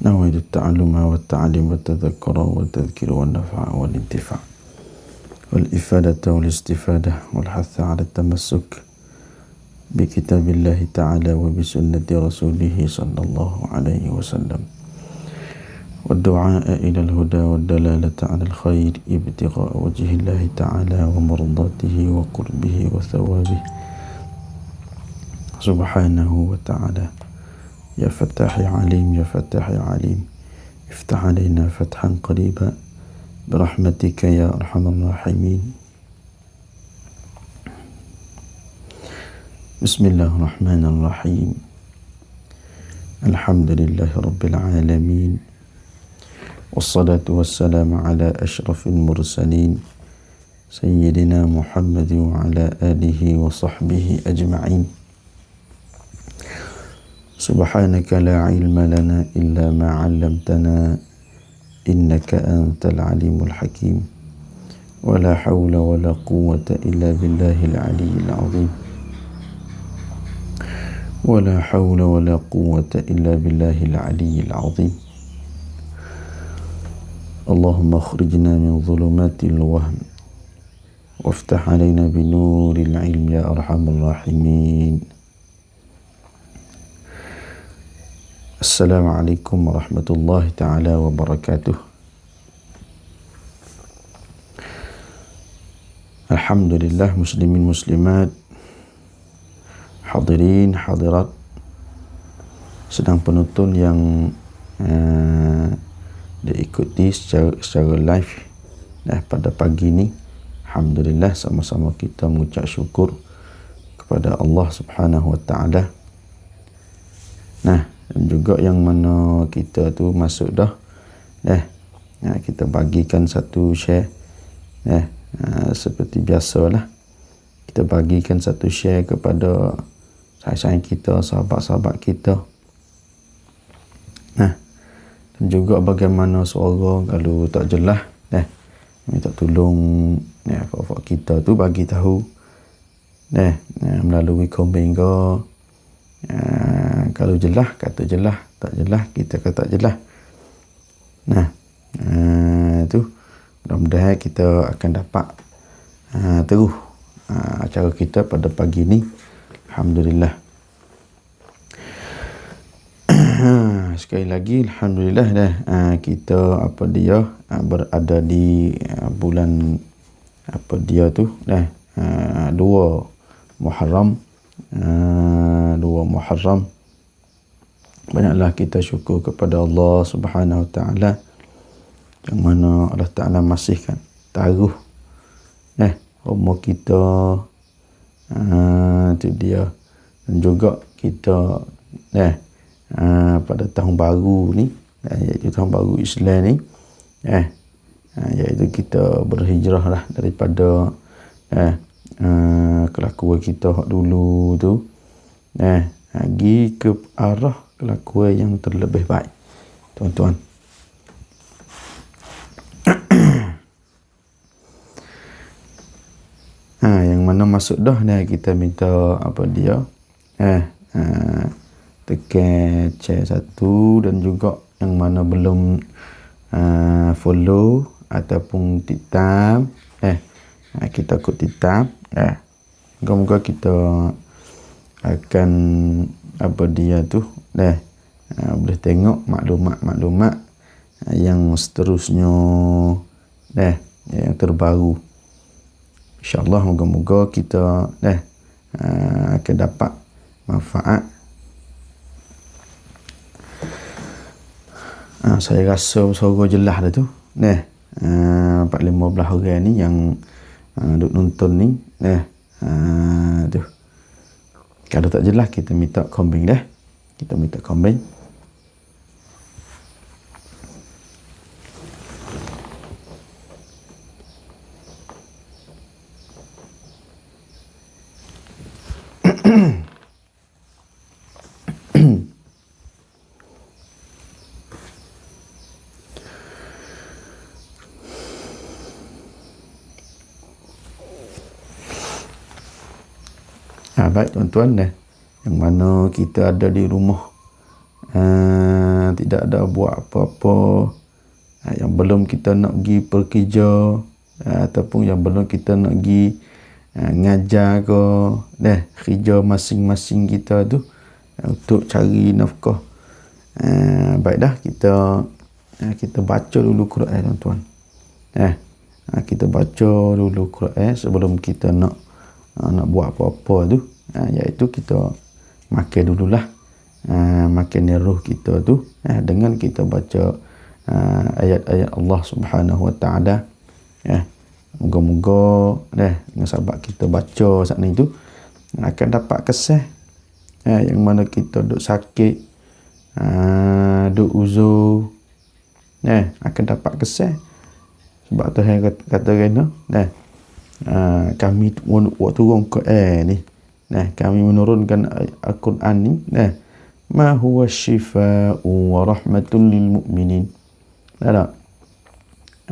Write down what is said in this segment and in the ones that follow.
نويت التعلم والتعليم والتذكر والتذكير والنفع والانتفاع والإفادة والاستفادة والحث على التمسك بكتاب الله تعالى وبسنة رسوله صلى الله عليه وسلم والدعاء إلى الهدى والدلالة على الخير ابتغاء وجه الله تعالى ومرضاته وقربه وثوابه سبحانه وتعالى. يا فتاح يا عليم يا فتاح يا عليم افتح علينا فتحا قريبا برحمتك يا أرحم الراحمين. بسم الله الرحمن الرحيم. الحمد لله رب العالمين والصلاة والسلام على أشرف المرسلين سيدنا محمد وعلى آله وصحبه أجمعين. سبحانك لا علم لنا إلا ما علمتنا إنك أنت العليم الحكيم ولا حول ولا قوة إلا بالله العلي العظيم ولا حول ولا قوة إلا بالله العلي العظيم. اللهم اخرجنا من ظلمات الوهم وافتح علينا بنور العلم يا أرحم الراحمين. Assalamualaikum warahmatullahi ta'ala wabarakatuh. Alhamdulillah, muslimin muslimat, hadirin hadirat, sedang penonton yang diikuti secara live pada pagi ini. Alhamdulillah, sama-sama kita mengucap syukur kepada Allah Subhanahu wa ta'ala. Dan juga yang mana kita tu masuk dah kita bagikan satu share seperti biasalah, kita bagikan satu share kepada sayang-sayang kita, sahabat-sahabat kita. Dan juga bagaimana suara kalau tak jelas minta tolong apa kita tu bagi tahu melalui komen ke. Kalau jelas kata jelas, tak jelas kita kata jelas. Tu mudah-mudahan kita akan dapat terus acara kita pada pagi ni. Alhamdulillah. Sekali lagi alhamdulillah kita berada di bulan 2 Muharram. 2 Muharram. Banyaklah kita syukur kepada Allah Subhanahu wa ta'ala yang mana Allah Ta'ala masihkan taruh umur kita, itu dia. Dan juga kita pada tahun baru ni, iaitu tahun baru Islam ni, iaitu kita berhijrah lah daripada kelakuan kita dulu tu pergi ke arah kelakuan yang terlebih baik, tuan-tuan. Yang mana masuk dah kita minta tekan share satu, dan juga yang mana belum follow ataupun titam kita ikut titam. Moga-moga kita akan boleh tengok maklumat-maklumat yang seterusnya yang terbaru. InsyaAllah moga-moga kita akan dapat manfaat. Saya rasa suara jelas dah tu. 4-15 orang ni yang duk nonton ni. Tu. Kalau tak jelas kita minta komen dah. Kita minta komen. Baik tuan-tuan, yang mana kita ada di rumah tidak tidak ada buat apa-apa, yang belum kita nak pergi bekerja, ataupun yang belum kita nak pergi ngajar ke, kerja masing-masing kita tu untuk cari nafkah. Baik dah, kita baca dulu Quran, tuan-tuan. Kita baca dulu Quran sebelum kita nak buat apa-apa tu, iaitu kita makan dululah, makan roh kita tu, dengan kita baca ayat-ayat Allah Subhanahu Wa Taala. Moga-moga dengan sebab kita baca saat ni tu akan dapat kesan, yang mana kita duk sakit, duk uzur, akan dapat kesan. Sebab Tuhan kata kena, kami turun Quran ni, kami menurunkan Al-Quran ni, ma huwa syifa'u wa rahmatun lil mu'minin. Tak?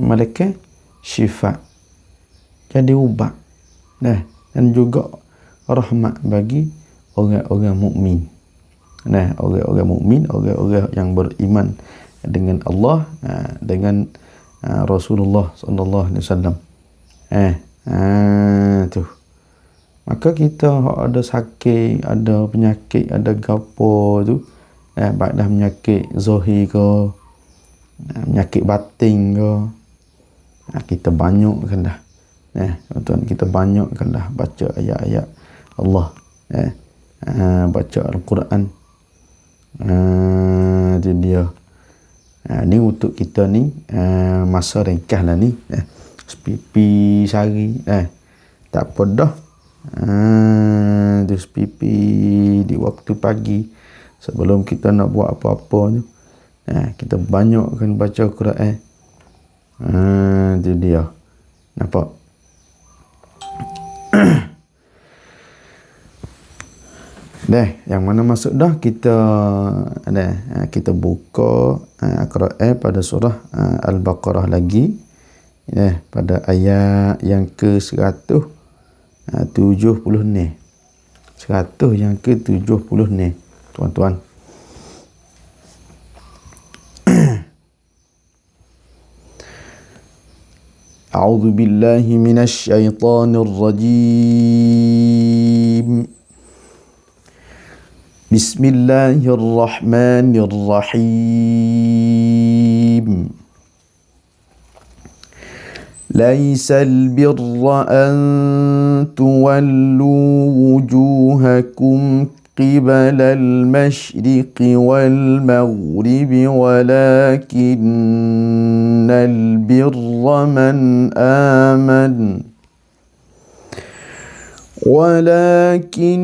Malaikat syifa, jadi ubat, dan juga rahmat bagi orang-orang mukmin. Orang-orang mukmin, orang-orang yang beriman dengan Allah, dengan Rasulullah sallallahu alaihi wasallam. Tu. Maka kita ada sakit, ada penyakit, ada gapo tu, baik dah penyakit zahir ke, penyakit batin ke, kita banyakkan dah. Tuan, kita banyakkan dah baca ayat-ayat Allah, baca Al-Quran. Itu dia. Ni untuk kita ni, masa ringkas lah ni, sepipi sehari, tak apa dah. Tu sepipi di waktu pagi sebelum kita nak buat apa-apa tu, kita banyakkan baca Quran. Itu dia. Nampak? Yang mana masuk dah, kita buka Quran pada surah Al-Baqarah lagi, pada ayat yang ke-170 ni. 100 yang ke-70 ni, tuan-tuan. A'udzu billahi minasy syaithanir rajim. Bismillahirrahmanirrahim. Laisal birra an tuwallu wujuhakum qibala al-masyriqi wal maghribi walakinnal birra man amana ولكن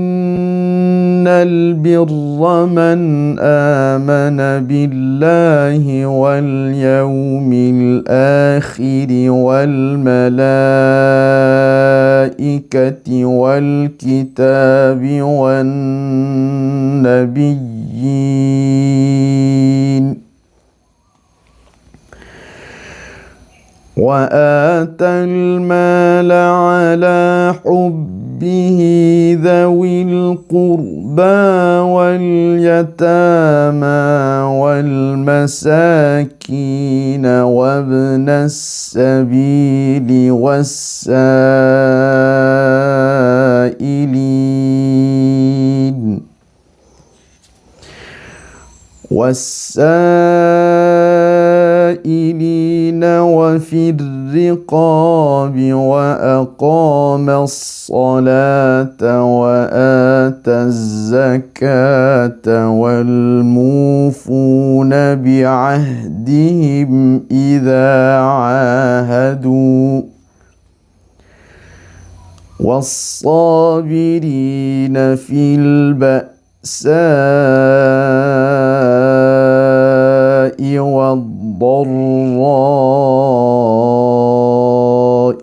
البر من آمن بالله واليوم الآخر والملائكة والكتاب والنبيين وآتى المال على حبه ذوي القربى واليتامى والمساكين وابن السبيل والسائلين وفي الرقاب وأقام الصلاة وآتى الزكاة والموفون بعهدهم إذا عاهدوا والصابرين في البأساء والضراء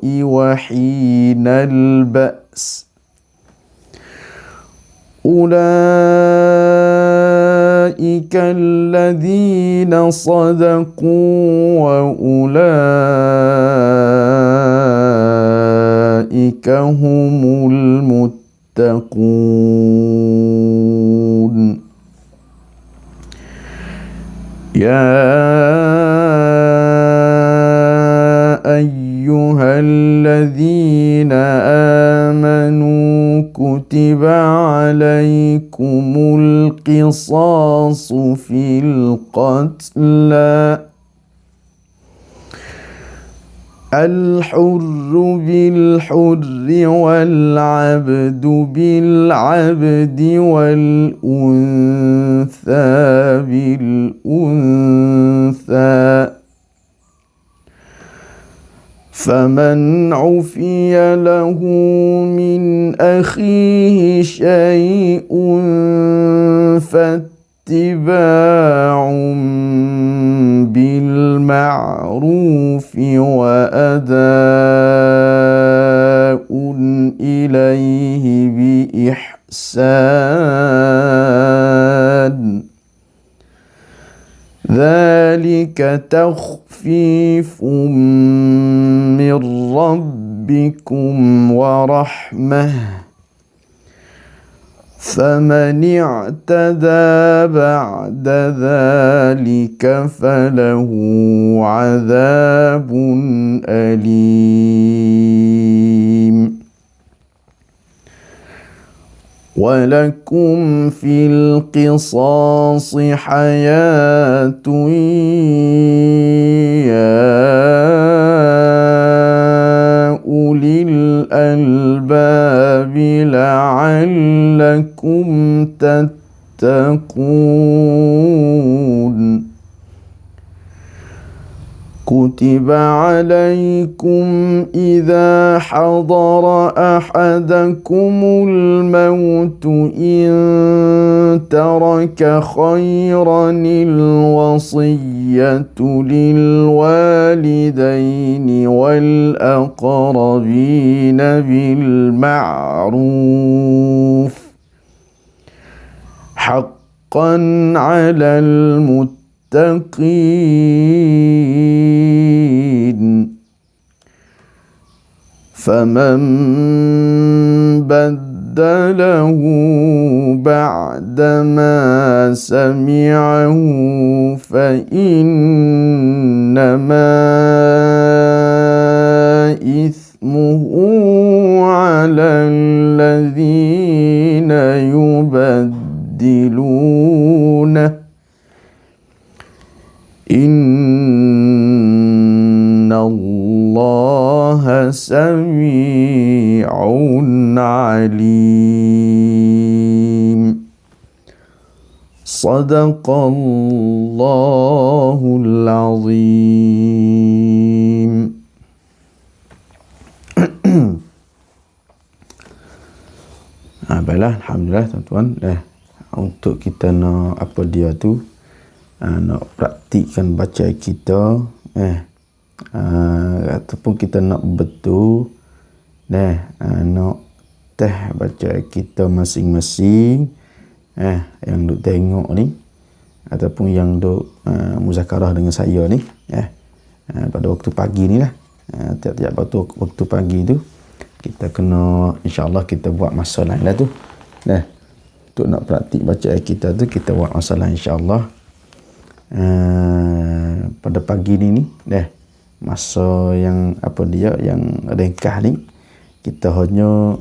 وحين البأس أولئك الذين صدقوا وأولئك هم المتقون يا أيها الذين آمنوا كتب عليكم القصاص في القتلى الحر بالحر والعبد بالعبد والأنثى بالأنثى فمن عفي له من أخيه شيء فاتباع بالمعروف وأداء إليه بإحسان ذلك تخفيف من ربكم ورحمة فمن اعتدى بعد ذلك فله عذاب أليم ولكم في القصاص حياة يا أولي الألباب لعلكم تتقون كتب عليكم إذا حضر أحدكم الموت إن ترك خيرا الوصية للوالدين والأقربين بالمعروف حقا على المتقين فمن بدله بعدما سمعه فإنما إثمه على الذين يبدلونه إن الله سميع عليم صدق الله العظيم. Baiklah, alhamdulillah tuan-tuan. Untuk kita nak apa dia tu, nak praktikkan baca kita, ataupun kita nak betul, nak teh baca kita masing-masing, yang duk tengok ni, ataupun yang duk muzakarah dengan saya ni, pada waktu pagi ni lah, tiap-tiap waktu pagi tu, kita kena, insyaAllah kita buat masa lain lah tu. Untuk nak praktik baca kita tu, kita buat masa lain insyaAllah. Pada pagi ni, masa yang apa dia, yang ringkas ni, kita hanya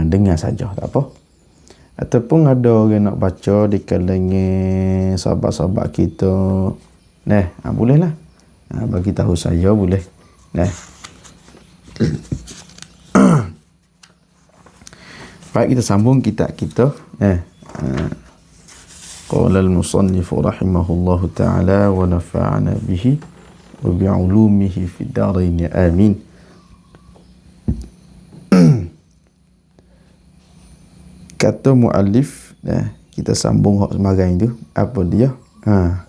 dengar saja, tak apa. Ataupun ada orang nak baca di kalangan sahabat-sahabat kita, boleh lah. Bagi tahu saya boleh. Baik, kita sambung kitab kita. Qala al-musannif rahimahullahu ta'ala wa nafa'ana bihi wa bi'ulumihi fid darain amin. Kata muallif, kita sambung hak semarai tu. Apa dia?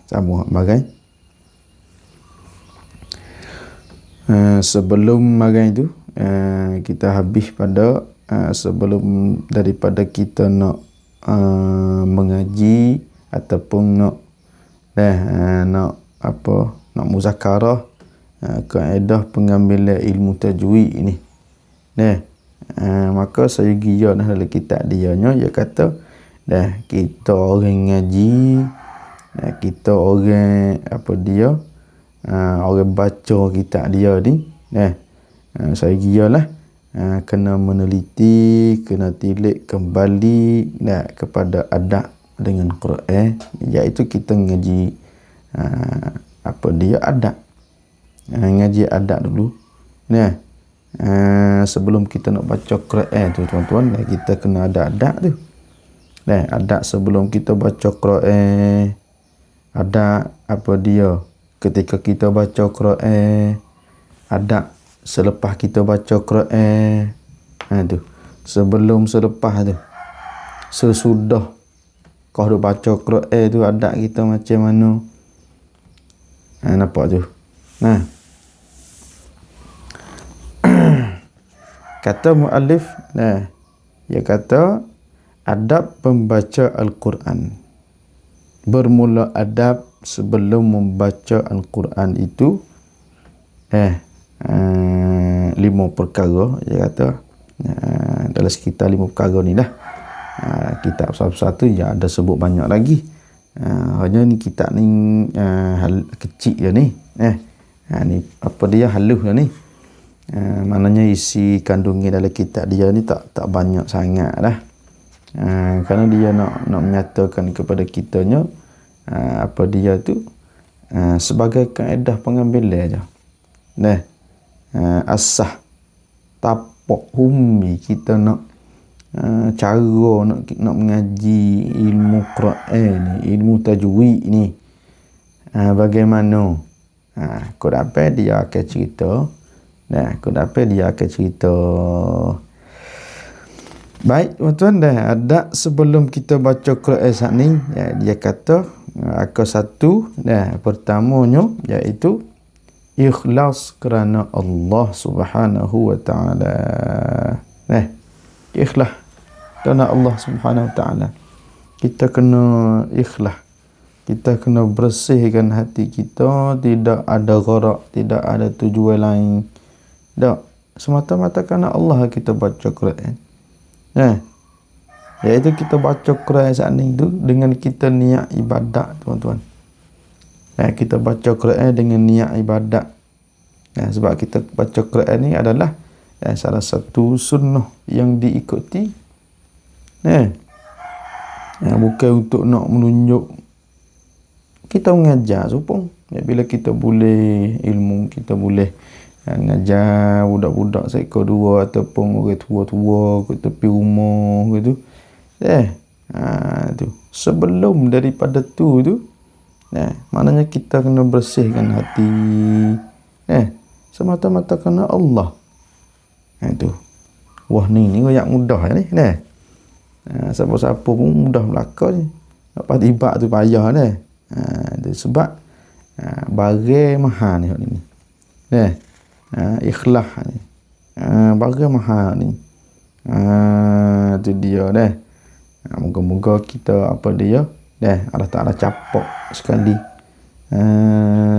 Sambung hak semarai. Sebelum marai tu, kita habis pada sebelum daripada kita nak mengaji ataupun nak muzakarah kaedah pengambilan ilmu tajwid ni, maka saya gila dalam kitab dia kata, kita orang ngaji kita orang apa dia orang baca kitab dia ni saya kiralah kena meneliti, kena tilik kembali kepada adab dengan Quran, iaitu kita ngaji apa dia adab, ngaji adab dulu sebelum kita nak baca Quran tu tuan-tuan, kita kena ada adab tu. Adab sebelum kita baca Quran, adab apa dia ketika kita baca Quran, adab selepas kita baca Quran, tu sebelum selepas tu, sesudah kau dah baca Quran tu adab kita macam mana, nampak tu. Kata muallif, dia kata adab pembaca Al-Quran. Bermula adab sebelum membaca Al-Quran itu 5 perkara, dia kata dalam sekitar 5 perkara ni dah. Kitab satu-satu ya ada sebut banyak lagi. Hanya ni kitab ni kecil je ni. Ni apa dia halus je ni. Maknanya isi kandungan dalam kitab dia ni tak banyak sangat dah. Kerana dia nak menyatakan kepada kitanya apa dia tu sebagai kaedah pengambilan je. Asah tapak hummi kita nak cara nak mengaji ilmu Quran ni, ilmu tajwid ni bagaimana. Kau dapat dia akan cerita. Baik tuan-tuan, ada sebelum kita baca Quran saat ni, dia kata akan satu pertamanya iaitu ikhlas kerana Allah Subhanahu wa taala. Ikhlas kerana Allah Subhanahu wa taala. Kita kena ikhlas. Kita kena bersihkan hati kita, tidak ada gharak, tidak ada tujuan lain. Tak, semata-mata kerana Allah kita baca Quran. Iaitu kita baca Quran saat ni tu dengan kita niat ibadat tuan-tuan. Kita baca Quran dengan niat ibadat. Sebab kita baca Quran ni adalah salah satu sunnah yang diikuti. Bukan untuk nak menunjuk kita mengajar supong. Bila kita boleh ilmu, kita boleh ngajar budak-budak seekor dua ataupun orang tua-tua ke tepi rumah gitu. Tu sebelum daripada tu maknanya kita kena bersihkan hati semata-mata kerana Allah. Tu wah ni royak mudah ni siapa-siapa pun mudah belaka ni. Lepas tiba tu payah tu sebab barang mahal ni ikhlas ni barang mahal ni. Tu dia moga-moga kita apa dia Allah Ta'ala capok sekali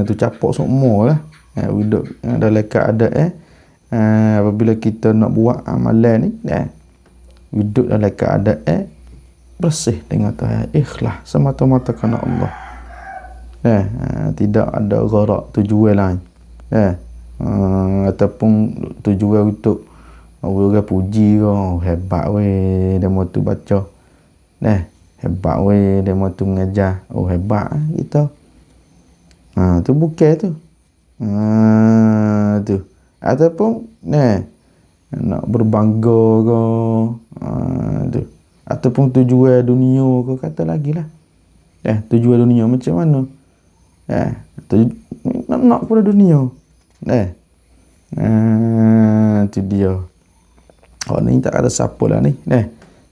tu capok semua lah hidup dalam keadaan apabila kita nak buat amalan ni hidup dalam keadaan bersih dengan Tuhan, ikhlas semata-mata kerana Allah. Tidak ada gharak tujuan lain ataupun tujuan untuk orang puji ke, hebat weh dia mau tu baca, hebat weh dia mau tu mengajar, hebat kita. Tu bukan tu. Tu ataupun nak berbangga ke, tu ataupun tujuan dunia ke, kata lagi lah. Tujuan dunia macam mana? Nak pula dunia. Tu dia. Ni tak ada siapa lah ni.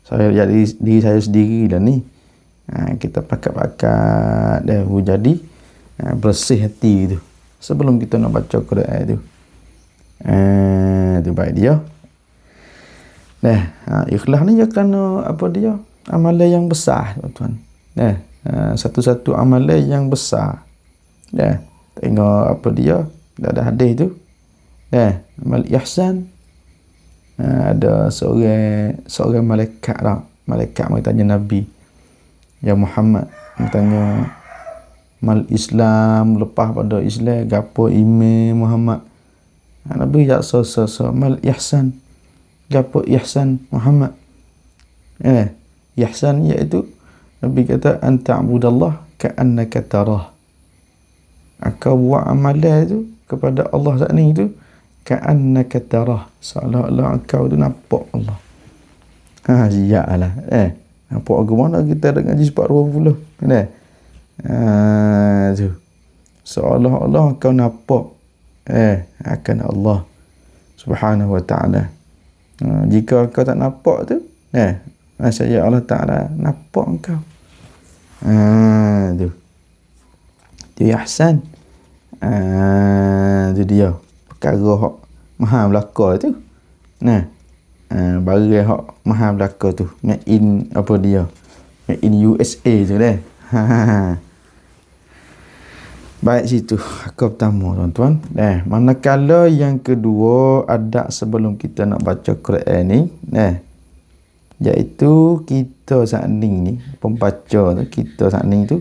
Saya jadi diri saya sendiri lah ni. Kita pakat-pakat jadi bersih hati tu sebelum kita nak baca Quran tu. Tu baik dia. Ikhlas ni dia kerana apa dia? Amalan yang besar tuan-tuan. Satu-satu amalan yang besar. Tengok apa dia? Dah ada hadis tu. Amal ihsan. Ada seorang malaikat lah. Malaikat bertanya Nabi, ya Muhammad, bertanya mal Islam, lepas pada Islam gapo iman Muhammad. Nabi jak mal ihsan, gapo ihsan Muhammad. Ihsan iaitu Nabi kata anta'budallah ka'annaka tarah. Kau buat amalan itu kepada Allah saat ni itu ka'annaka tarah, seolah-olah kau tu nampak Allah. Iyalah. Nampak ke mana kita ada ngaji 420 kan? Tu. Seolah-olah kau nampak akan Allah Subhanahu wa taala. Jika kau tak nampak tu, saya Allah Taala nampak engkau. Tu. Tu ihsan. Tu dia. Perkara hak maha belaka tu. Barang hak maha belaka tu. Made in apa dia? Made in USA tu dah. Baik situ. Aku pertama tuan-tuan. Manakala yang kedua adab sebelum kita nak baca Quran ni, iaitu kita saat ni pembaca tu, kita saat ni tu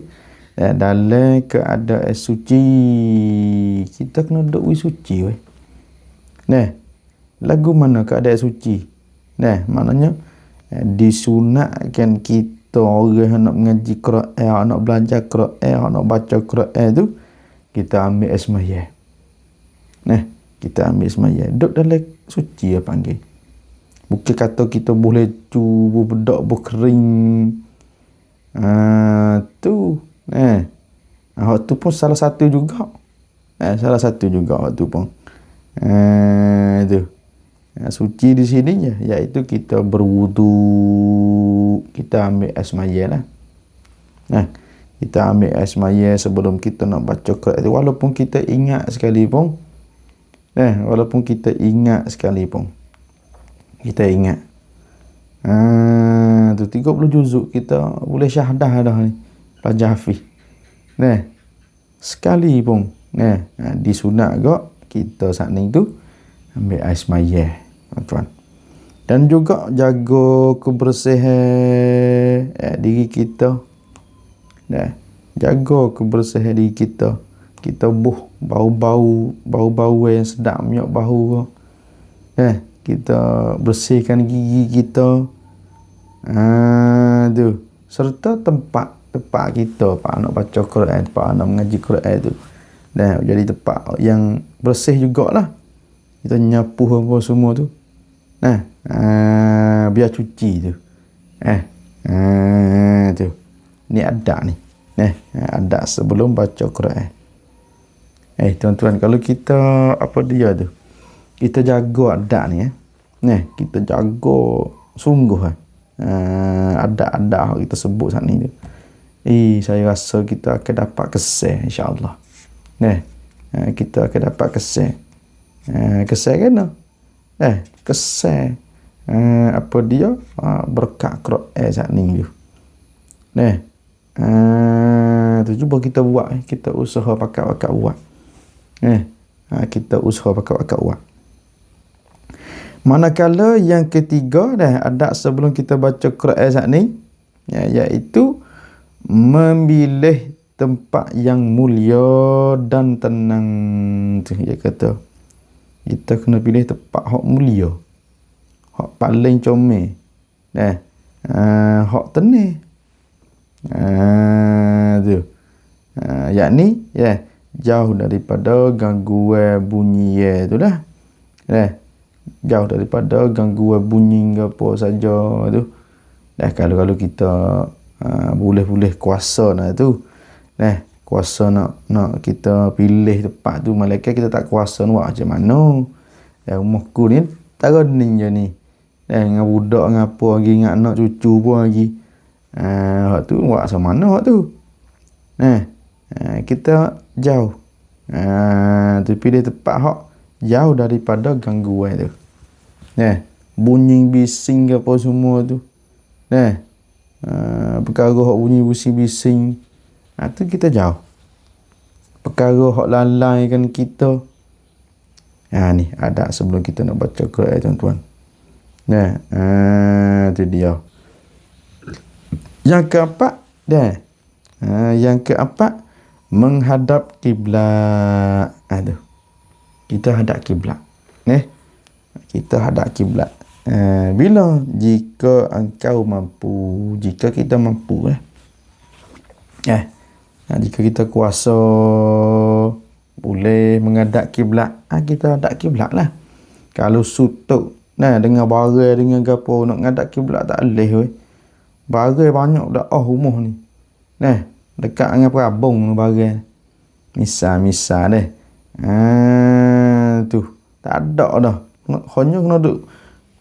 dalam keadaan suci. Kita kena duduk suci weh. Lagu mana keadaan suci? Maknanya disunatkan kita orang nak mengaji Quran, nak belajar Quran, nak baca Quran tu, kita ambil asmaya. Kita ambil asmaya. Duduk dalam suci panggil. Bukan kata kita boleh cuba bedak berkering. Tu. Hak tu pun salah satu juga. Salah satu juga hak tu pun. Tu. Suci di sini iaitu kita berwudu. Kita ambil asmaya lah. Kita ambil asmaya sebelum kita nak baca Quran. Walaupun kita ingat sekalipun. Walaupun kita ingat sekalipun. Kita ingat. Tu 30 juzuk kita boleh syahdah dah ni. Pelajar hafiz. Sekali pun. Disunat gak kita saat ni tu ambil air semaya, tuan-tuan. Dan juga jaga kebersihan diri kita. Jaga kebersihan diri kita. Kita bau-bau yang sedap minyak bau. Kita bersihkan gigi kita. Tu. Serta tempat kita, pak nak baca Quran, pak nak mengaji Quran tu. Jadi tempat yang bersih jugalah. Kita nyapu apa semua tu. Biar cuci tu. Tu. Ni adab ni. Adab sebelum baca Quran. Tuan-tuan, kalau kita apa dia tu? Kita jaga adab ni kita jaga sungguh adab-adab kita sebut saat ni tu. Saya rasa kita akan dapat kesan insya-Allah. Kita akan dapat kesan. Kesan kan? Kesan apa dia? Berkat Quran saat ni tu. Tu cuba kita buat, kita usaha pakat-pakat buat. Kita usaha pakat-pakat buat. Manakala yang ketiga adab sebelum kita baca Quran saat ni, iaitu memilih tempat yang mulia dan tenang. Tu dia kata. Kita kena pilih tempat hak mulia. Hak paling comel. Hak tenang. Tu. Yakni jauh daripada gangguan bunyi tu lah. Jauh daripada gangguan bunyi ke apa saja tu. Kalau kita boleh kuasa nak tu. Kuasa nak kita pilih tempat tu, malaikat kita tak kuasa nak macam mana. Rumahku ni taroning je ni. Dengan budak dengan apa lagi, dengan anak cucu pun lagi. Hak tu buat macam mana hak tu. Kita jauh. Tu pilih tempat hak jauh daripada gangguan tu. Bunyi bising ke apa semua tu. Perkara hak bunyi bising. Tu kita jauh. Perkara hak lalai kan kita. Ni adab sebelum kita nak baca Quran, tuan-tuan. Tu dia. Yang keempat, yang keempat, menghadap kiblat. Aduh. Kita hadap kiblat. Kita hadap kiblat. Bila? Jika engkau mampu. Jika kita mampu lah. Jika kita kuasa boleh menghadap kiblat, kita hadap kiblat lah. Kalau sutuk dengan barang dengan gapo nak menghadap kiblat tak boleh weh. Barang banyak dah rumah ni. Dekat dengan perabung barang. Misal deh. Tu tak ada dah. Hanya kena duk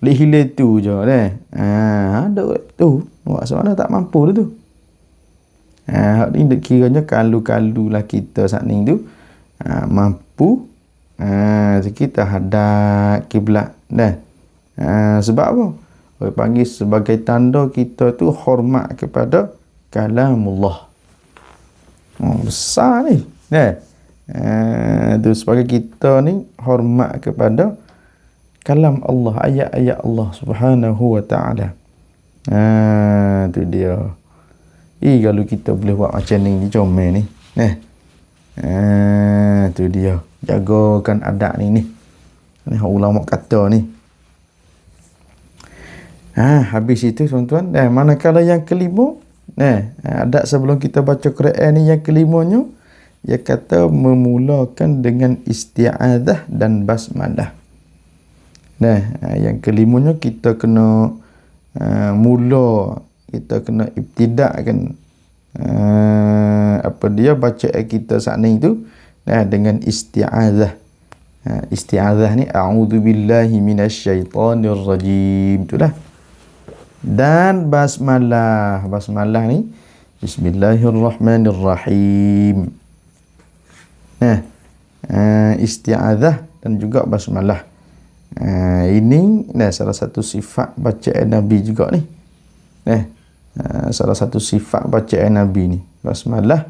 hilir tu je deh. Ada tu. Buat mana tak mampu dah tu. Hak ni kiranya kalu-kalu lah kita saat ni tu mampu kita hadap kiblat dah. Sebab apa? Orang panggil sebagai tanda kita tu hormat kepada kalamullah. Besar ni. Tu sebagai kita ni hormat kepada kalam Allah, ayat-ayat Allah Subhanahu wa taala. Tu dia. Kalau kita boleh buat macam ni comel ni. Tu dia. Jagakan adab ni. Ni ulama kata ni. Habis itu tuan-tuan. Manakala yang kelima, adab sebelum kita baca Quran ni yang kelimanya, dia kata memulakan dengan isti'adzah dan basmalah. Yang kelimanya kita kena kita kena ibtida'kan bacaan kita saat ni tu dengan isti'adzah. Isti'adzah ni a'udzubillahi minasyaitonir rajim, itulah. Dan basmalah. Basmalah ni bismillahirrahmanirrahim. Isti'adzah dan juga basmalah. Ini salah satu sifat bacaan Nabi juga ni. Salah satu sifat bacaan Nabi ni, basmalah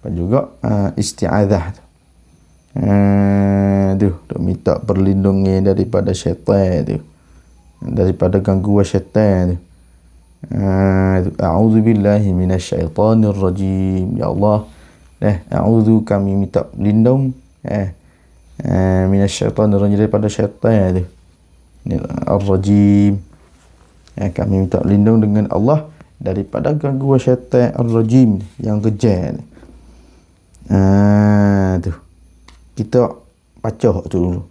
dan juga isti'adzah tu. Duk minta perlindungan daripada syaitan tu, daripada gangguan syaitan tu. A'udzubillahi minasyaitonir rajim. Ya Allah, a'udzu, kami minta lindung minasyaitonir rajim, daripada syaitan tu. Ar-rajim. Kami minta lindung dengan Allah daripada gangguan syaitan ar-rajim yang kejam. Tu. Kita baca tu dulu.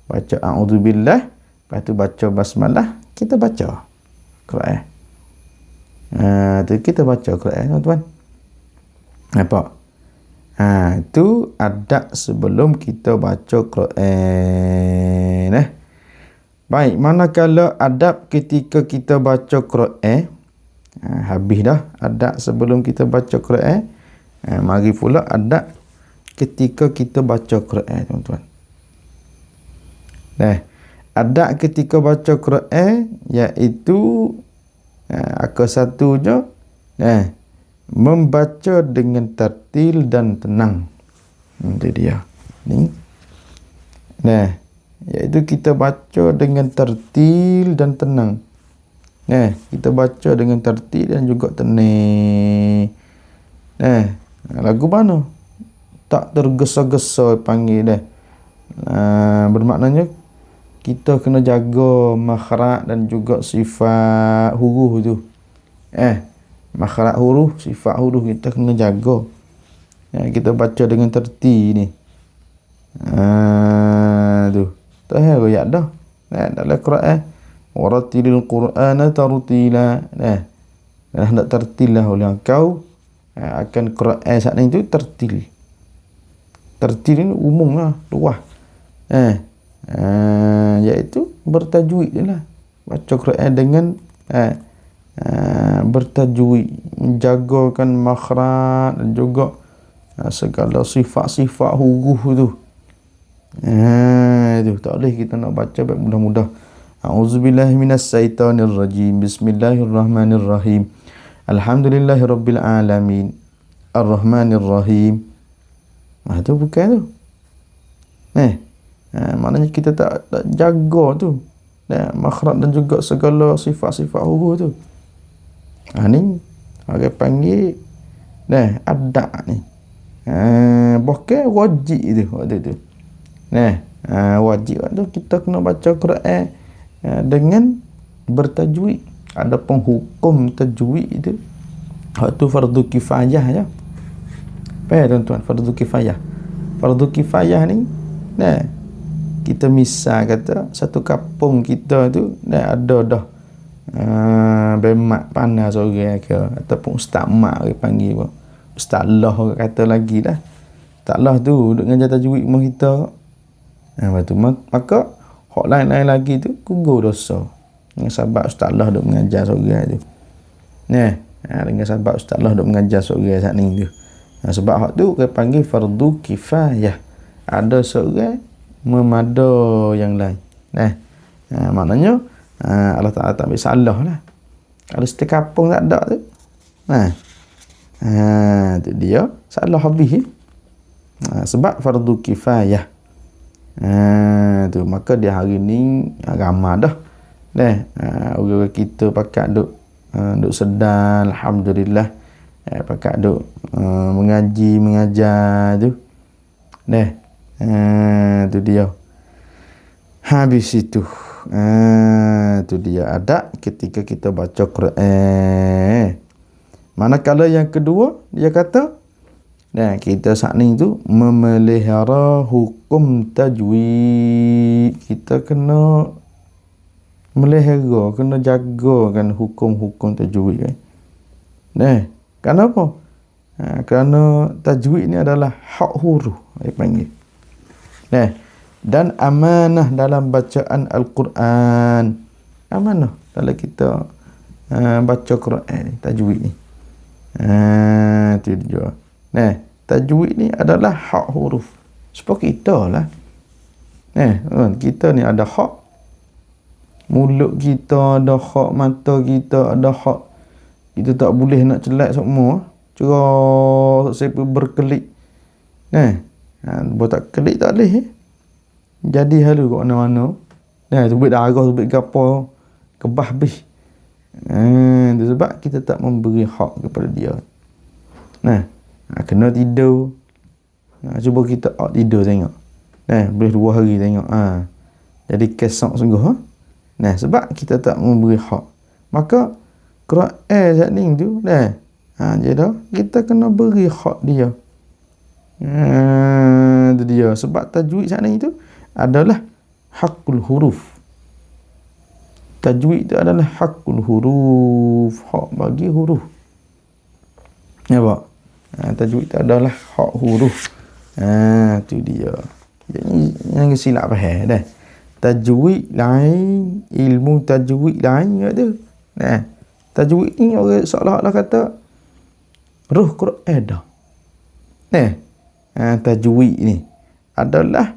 Baca a'udzubillah, lepas tu baca basmalah, kita baca Quran. Tu kita baca Quran, tuan-tuan. Nampak? Tu adab sebelum kita baca Quran. Baik, manakala adab ketika kita baca Quran, habis dah adab sebelum kita baca Quran. Mari pula adab ketika kita baca Quran, tuan-tuan. Adab ketika baca Quran iaitu satunya membaca dengan tartil dan tenang. Itu dia. Ni. Iaitu kita baca dengan tertil dan tenang. Kita baca dengan tertil dan juga tenang. Lagu mana? Tak tergesa-gesa panggil dah. Bermaknanya kita kena jaga makhraj dan juga sifat huruf tu. Makhraj huruf, sifat huruf kita kena jaga. Kita baca dengan tertil ni. Tu. Tak ayat dah. Dalam Quran, warattilil Qur'ana tartila. Hendak tertil lah oleh engkau akan Quran saat ni tu tertil. Tertil ni umum lah, luas. Iaitu bertajwid je lah. Baca Quran dengan bertajwid, menjagakan makhraj dan juga segala sifat-sifat huruf tu. Itu tak boleh kita nak baca baik mudah-mudah. A'udzubillahi minasyaitonir rajim. Bismillahirrahmanirrahim. Alhamdulillahirabbil alamin. Arrahmanir rahim. Tu bukan tu. Maknanya kita tak jaga tu. Makhraj dan juga segala sifat-sifat huruf tu. Ni orang panggil Ada ni. Bukan wajib tu waktu tu. Wajib waktu kita kena baca Quran dengan bertajwid. Ada penghukum tajwid itu waktu fardu kifayah je. Tuan-tuan, fardu kifayah. Fardu kifayah ni kita misal kata satu kampung kita tu ada dah bermak panas orang ke ataupun ustaz mak orang panggil apa. Ustaz Allah orang kata lagi dah. Ustaz Allah tu duk ngajar tajwid rumah kita. Lepas tu maka hak lain-lain lagi tu gugur dosa. Dengan sebab Ustaz Allah duk mengajar seorang tu. Dengan sebab Ustaz Allah duk mengajar seorang saat ni tu. Sebab hak tu orang panggil fardu kifayah. Ada seorang memada yang lain. Maknanya Allah Ta'ala tak ambil salah lah. Kalau setiap kampung tak ada tu. Tu dia salah habis. Sebab fardu kifayah. Tu maka di hari ni ramai dah. Orang kita pakat duk sedar, alhamdulillah. Pakat duk mengaji, mengajar tu. Tu dia. Habis itu. Tu dia ada ketika kita baca Quran. Manakala yang kedua dia kata kita saat ni tu memelihara hukum tajwid. Kita kena melihara, kena jagakan hukum-hukum tajwid kan. Kenapa? Kerana tajwid ni adalah hak huruf dia panggil. Dan amanah dalam bacaan Al-Quran. Amanah dalam kita baca Quran ni, tajwid ni. Itu dia. Tajwid ni adalah hak huruf. Sebab kita lah. Kita ni ada hak. Mulut kita ada hak, mata kita ada hak. Kita tak boleh nak celak semua. Cerah siapa berkelip. Buat tak kelip tak boleh. Jadi halu kat mana-mana. Tubik darah, tubik gapo, kebah habis. Sebab kita tak memberi hak kepada dia. Kena tidur. Cuba kita tidur tengok. Boleh 2 hari tengok. Jadi kesak sungguh. Sebab kita tak memberi hak. Maka Quran saat ni tu jadi kita kena beri hak dia. Itu dia. Sebab tajwid saat ni tu adalah hakul huruf. Tajwid itu adalah hakul huruf. Hak bagi huruf. Nampak? Tajwid itu adalah hak huruf. Itu dia. Jadi jangan silap faham dah. Tajwid lain, ilmu tajwid lain tu. Tajwid ni orang seolah-olah kata ruh Quran dah. Tajwid ni adalah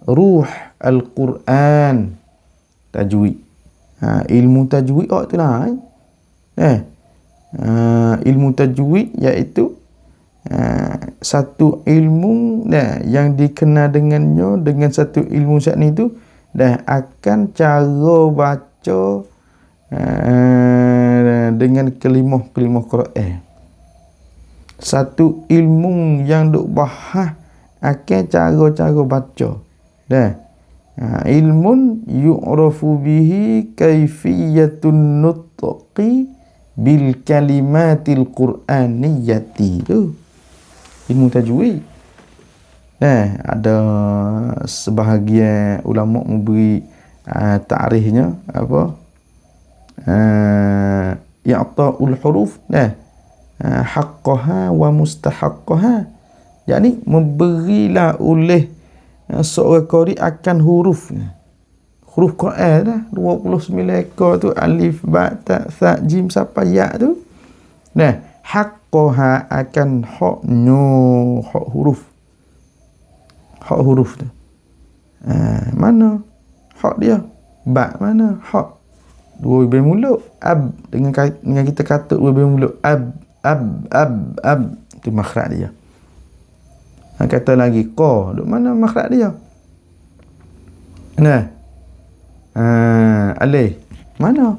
ruh Al-Quran. Tajwid. Ilmu tajwid tu lain. Ilmu tajwid iaitu satu ilmu yang dikenal dengannya, dengan satu ilmu saat ni tu akan cara baca dengan kelimah-kelimah Quran. Satu ilmu yang duk bahas akan cara-cara baca. Ilmun yu'rafu bihi kaifiyatun nutqi bil kalimatil qur'aniyati. Tu ilmu tajwid. Ada sebahagian ulama memberi ta'rifnya apa? I'ta'ul huruf haqqaha wa mustahaqqaha. Yani memberilah oleh seorang qari akan huruf Quran dah 29 ekor tu, alif, ba, ta, sa, jim sampai ya tu. Haqqaha akan haknya, hak huruf. Hak huruf tu. Mana hak dia? Ba mana hak? 2 ibu mulut. Ab dengan kita kata 2 ibu mulut. Ab tu makhraj dia. Kata lagi qa, duk mana makhraj dia? Alif mana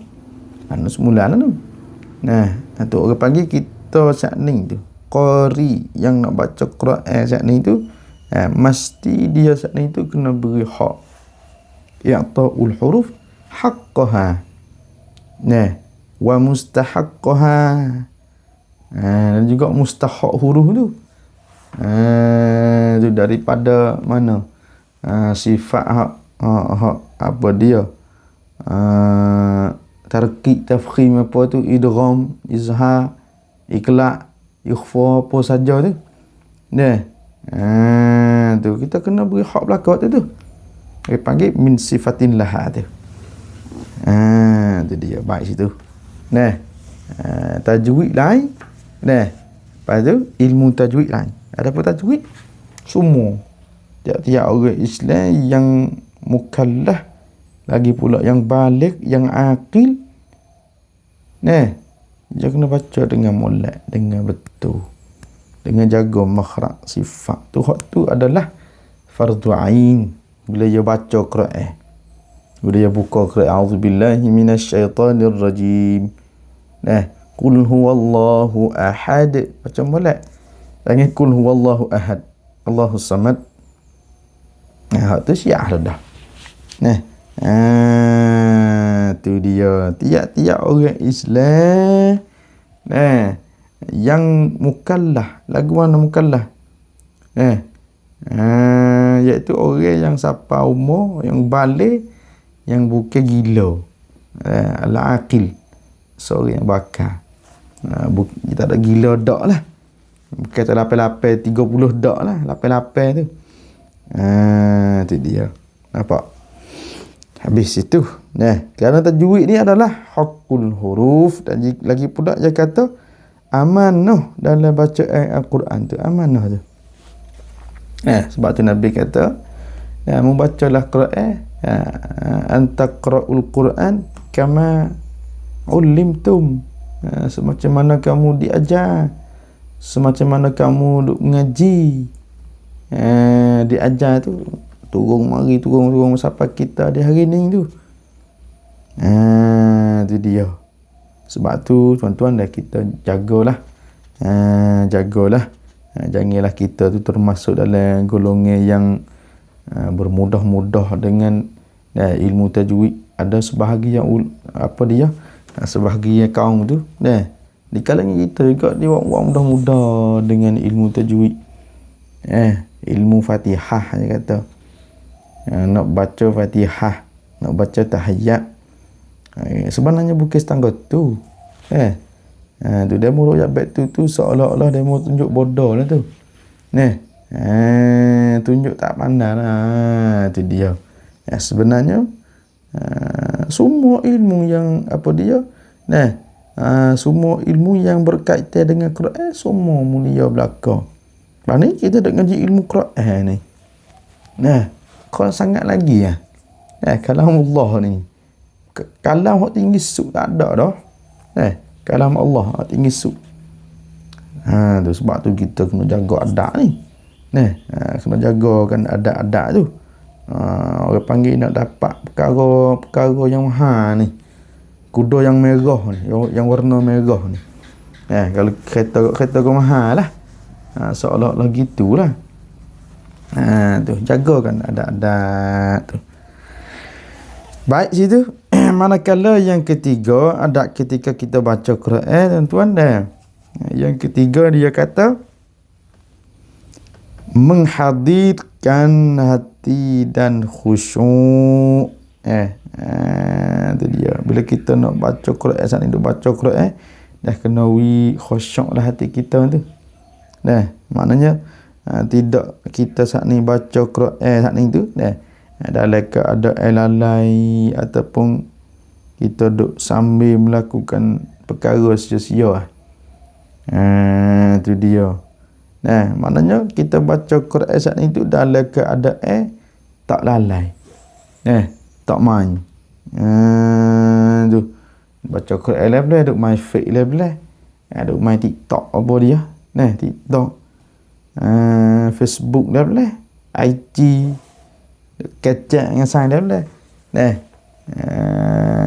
semula tu. Tu orang panggil kita saat ni tu qari yang nak baca Quran saat ni tu, mesti dia saat ni tu kena beri hak i'ta'ul huruf haqqaha, nah, wa mustahaqqaha, dan juga mustahak huruf tu, tu daripada mana, sifat hak apa dia, tarkib, tafkhim, apa tu, idgham, izhar, iqla', ikhfa, apa saja tu, nah, tu kita kena beri hak belakang tu, dia panggil min sifatin laha tu. Tu dia baik situ. Nah, tajwid lain. Nah, lepas tu ilmu tajwid lain. Ada apa tajwid? Semua tiap-tiap orang Islam yang mukallaf, lagi pula yang balik, yang akil, nah, dia kena baca dengan molek, dengan betul, dengan jaga makhraj sifat tu. Hak tu adalah fardu ain bila dia baca Quran, bila dia buka Quran, a'udzubillahi minasyaitanir rajim, nah, qul huwallahu ahad, baca molek, jangan qul huwallahu ahad, Allahus samad. Hak tu syiah dah. Nah, tu dia. Tiap-tiap orang Islam, nah, yang mukallaf, lagu mana mukallaf, iaitu orang yang siapa umur, yang balik, yang bukan gila, al-aqil, seorang yang bakar, kita tak ada gila dak lah, bukan tak 88 30 dak lah, 88 tu. Tu dia, nampak? Habis itu, nah, kerana tajwid ni adalah haqqul huruf, dan lagi pula dia kata amanah dalam bacaan Al-Quran tu, amanah tu. Sebab tu Nabi kata, membacalah Quran, antaqra'ul Quran kama ulimtum, semacam mana kamu diajar, semacam mana kamu duk mengaji, diajar tu, turun mari turun sampai kita di hari ni tu. Tu dia. Sebab tu tuan-tuan dah kita jagalah, janganlah kita tu termasuk dalam golongan yang bermudah-mudah dengan ilmu tajwid. Ada sebahagian apa dia, sebahagian kaum tu, di kalangan kita juga dia buat mudah-mudah dengan ilmu tajwid, ilmu Fatihah dia kata, nak baca Fatihah, nak baca tahiyat, sebenarnya bukan setangga tu, tu dia mau royak baik tu seolah-olah dia mau tunjuk bodoh lah tu, tunjuk tak pandai lah, tu dia. Sebenarnya semua ilmu yang apa dia, semua ilmu yang berkaitan dengan Quran semua mulia belaka. Ni kita dah ngaji ilmu Quran ni, kau sangat lagi ya. Kalam Allah ni, kalam hak tinggi su tak ada dah. Kalam Allah hak tinggi su. Tu sebab tu kita kena jaga adab ni. Kena jagakan adab-adab tu. Orang panggil nak dapat perkara yang mahal ni, kuda yang merah ni, yang warna merah ni. Kalau kereta kau mahal lah, seolah-olah gitulah. Tu jagakan adab-adab tu. Baik situ. Manakala yang ketiga, adab ketika kita baca Quran, tuan-tuan dah. Yang ketiga dia kata menghadirkan hati dan khusyuk. Itu dia. Bila kita nak baca Quran, saat ni duk baca Quran, dah kena khusyuklah hati kita tu. Maknanya tidak kita saat ni baca Quran saat ni tu, dalam keadaan lalai ataupun kita duk sambil melakukan perkara sia-sia. Itu dia. Maknanya kita baca Quran saat ni tu dalam keadaan tak lalai, tak main. Tu baca Quran lah boleh, duk main fake lah boleh, duk main TikTok apa dia, TikTok, Facebook dah boleh, IG, kecek dengan sign dah boleh,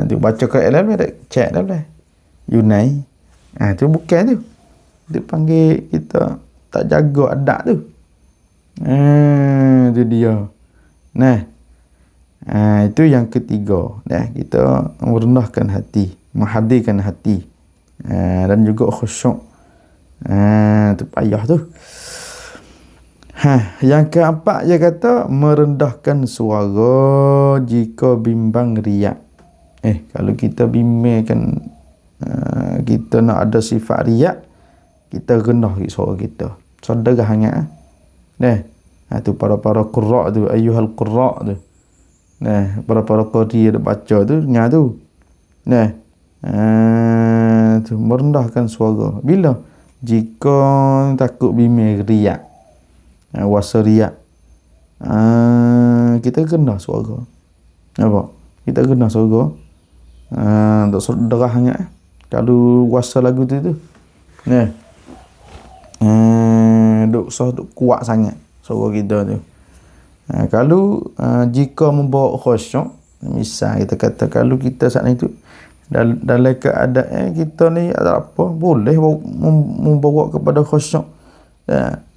tu baca Quran dah boleh, chat dah boleh, Yunai, tu bukan tu. dia panggil kita tak jaga adab tu. Itu dia. Nah, itu yang ketiga. Kita merendahkan hati, menghadirkan hati, dan juga khusyuk. Tu payah tu. Yang keempat dia kata merendahkan suara jika bimbang riak. Kalau kita bimbangkan kita nak ada sifat riak, kita rendah suara kita. Saudara hangat. Tu para-para qurra tu, ayyuhal qurra tu. Para-para qari ada baca tu, dengar tu. Tu merendahkan suara. Bila? Jika takut bimbang riak. Wasa riak. Kita kena suara. Nampak? Kita kena suara. Tak saudara hangat. Kalau wasa lagu tu. Duk kuat sangat suara kita tu. Kalau jika membawa khusyuk, misal kita kata kalau kita saat ni tu dalam keadaan kita ni ada apa, boleh membawa kepada khusyuk.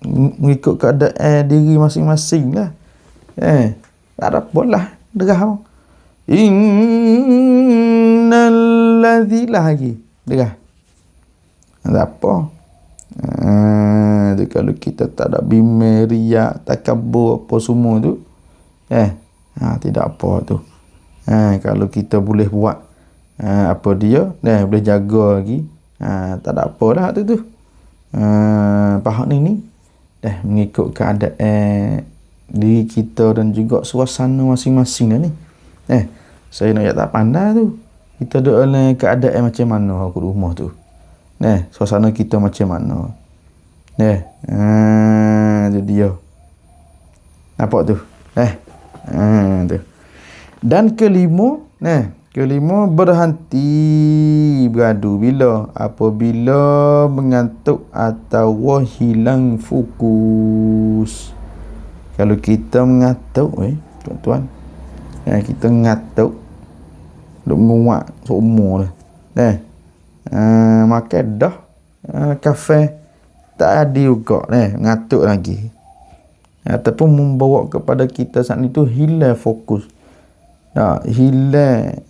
Mengikut keadaan diri masing-masing lah. Tak ada apa lah. Derah. Innal ladzi lagi. Derah. Tak apa. Kalau kita tak ada bimbang, riak, takabur apa semua tu, tidak apa tu. Kalau kita boleh buat apa dia, boleh jaga lagi, tak ada apa dah tu. Pahak ni mengikut keadaan diri kita dan juga suasana masing-masing dah ni. Saya nak tak pandai tu. Kita ada dalam keadaan macam mana aku rumah tu. Suasana kita macam mana. Tu dia. Nampak tu. Tu. Dan kelima, berhenti beradu bila apabila mengantuk atau hilang fokus. Kalau kita mengantuk, tuan-tuan, kita mengantuk, duk menguat seumur dah. Makan dah, kafe tak ada juga, mengantuk lagi. Ataupun membawa kepada kita saat itu hilang fokus. Hilang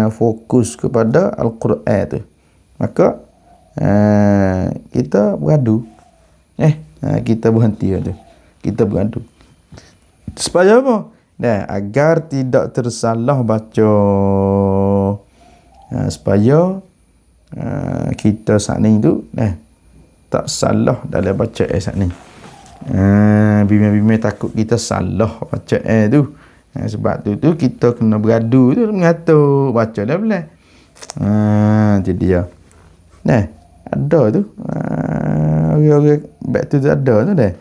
fokus kepada Al-Quran tu. Maka kita beradu. Kita berhenti tu. Kita beradu. Supaya apa? Agar tidak tersalah baca. Supaya kita saat ni tu tak salah dalam baca saat ni. Bimbang-bimbang takut kita salah baca tu. Sebab tu kita kena beradu tu, mengatur baca dah boleh. Jadi dia. Ada tu. Orang-orang back tu ada tu dah.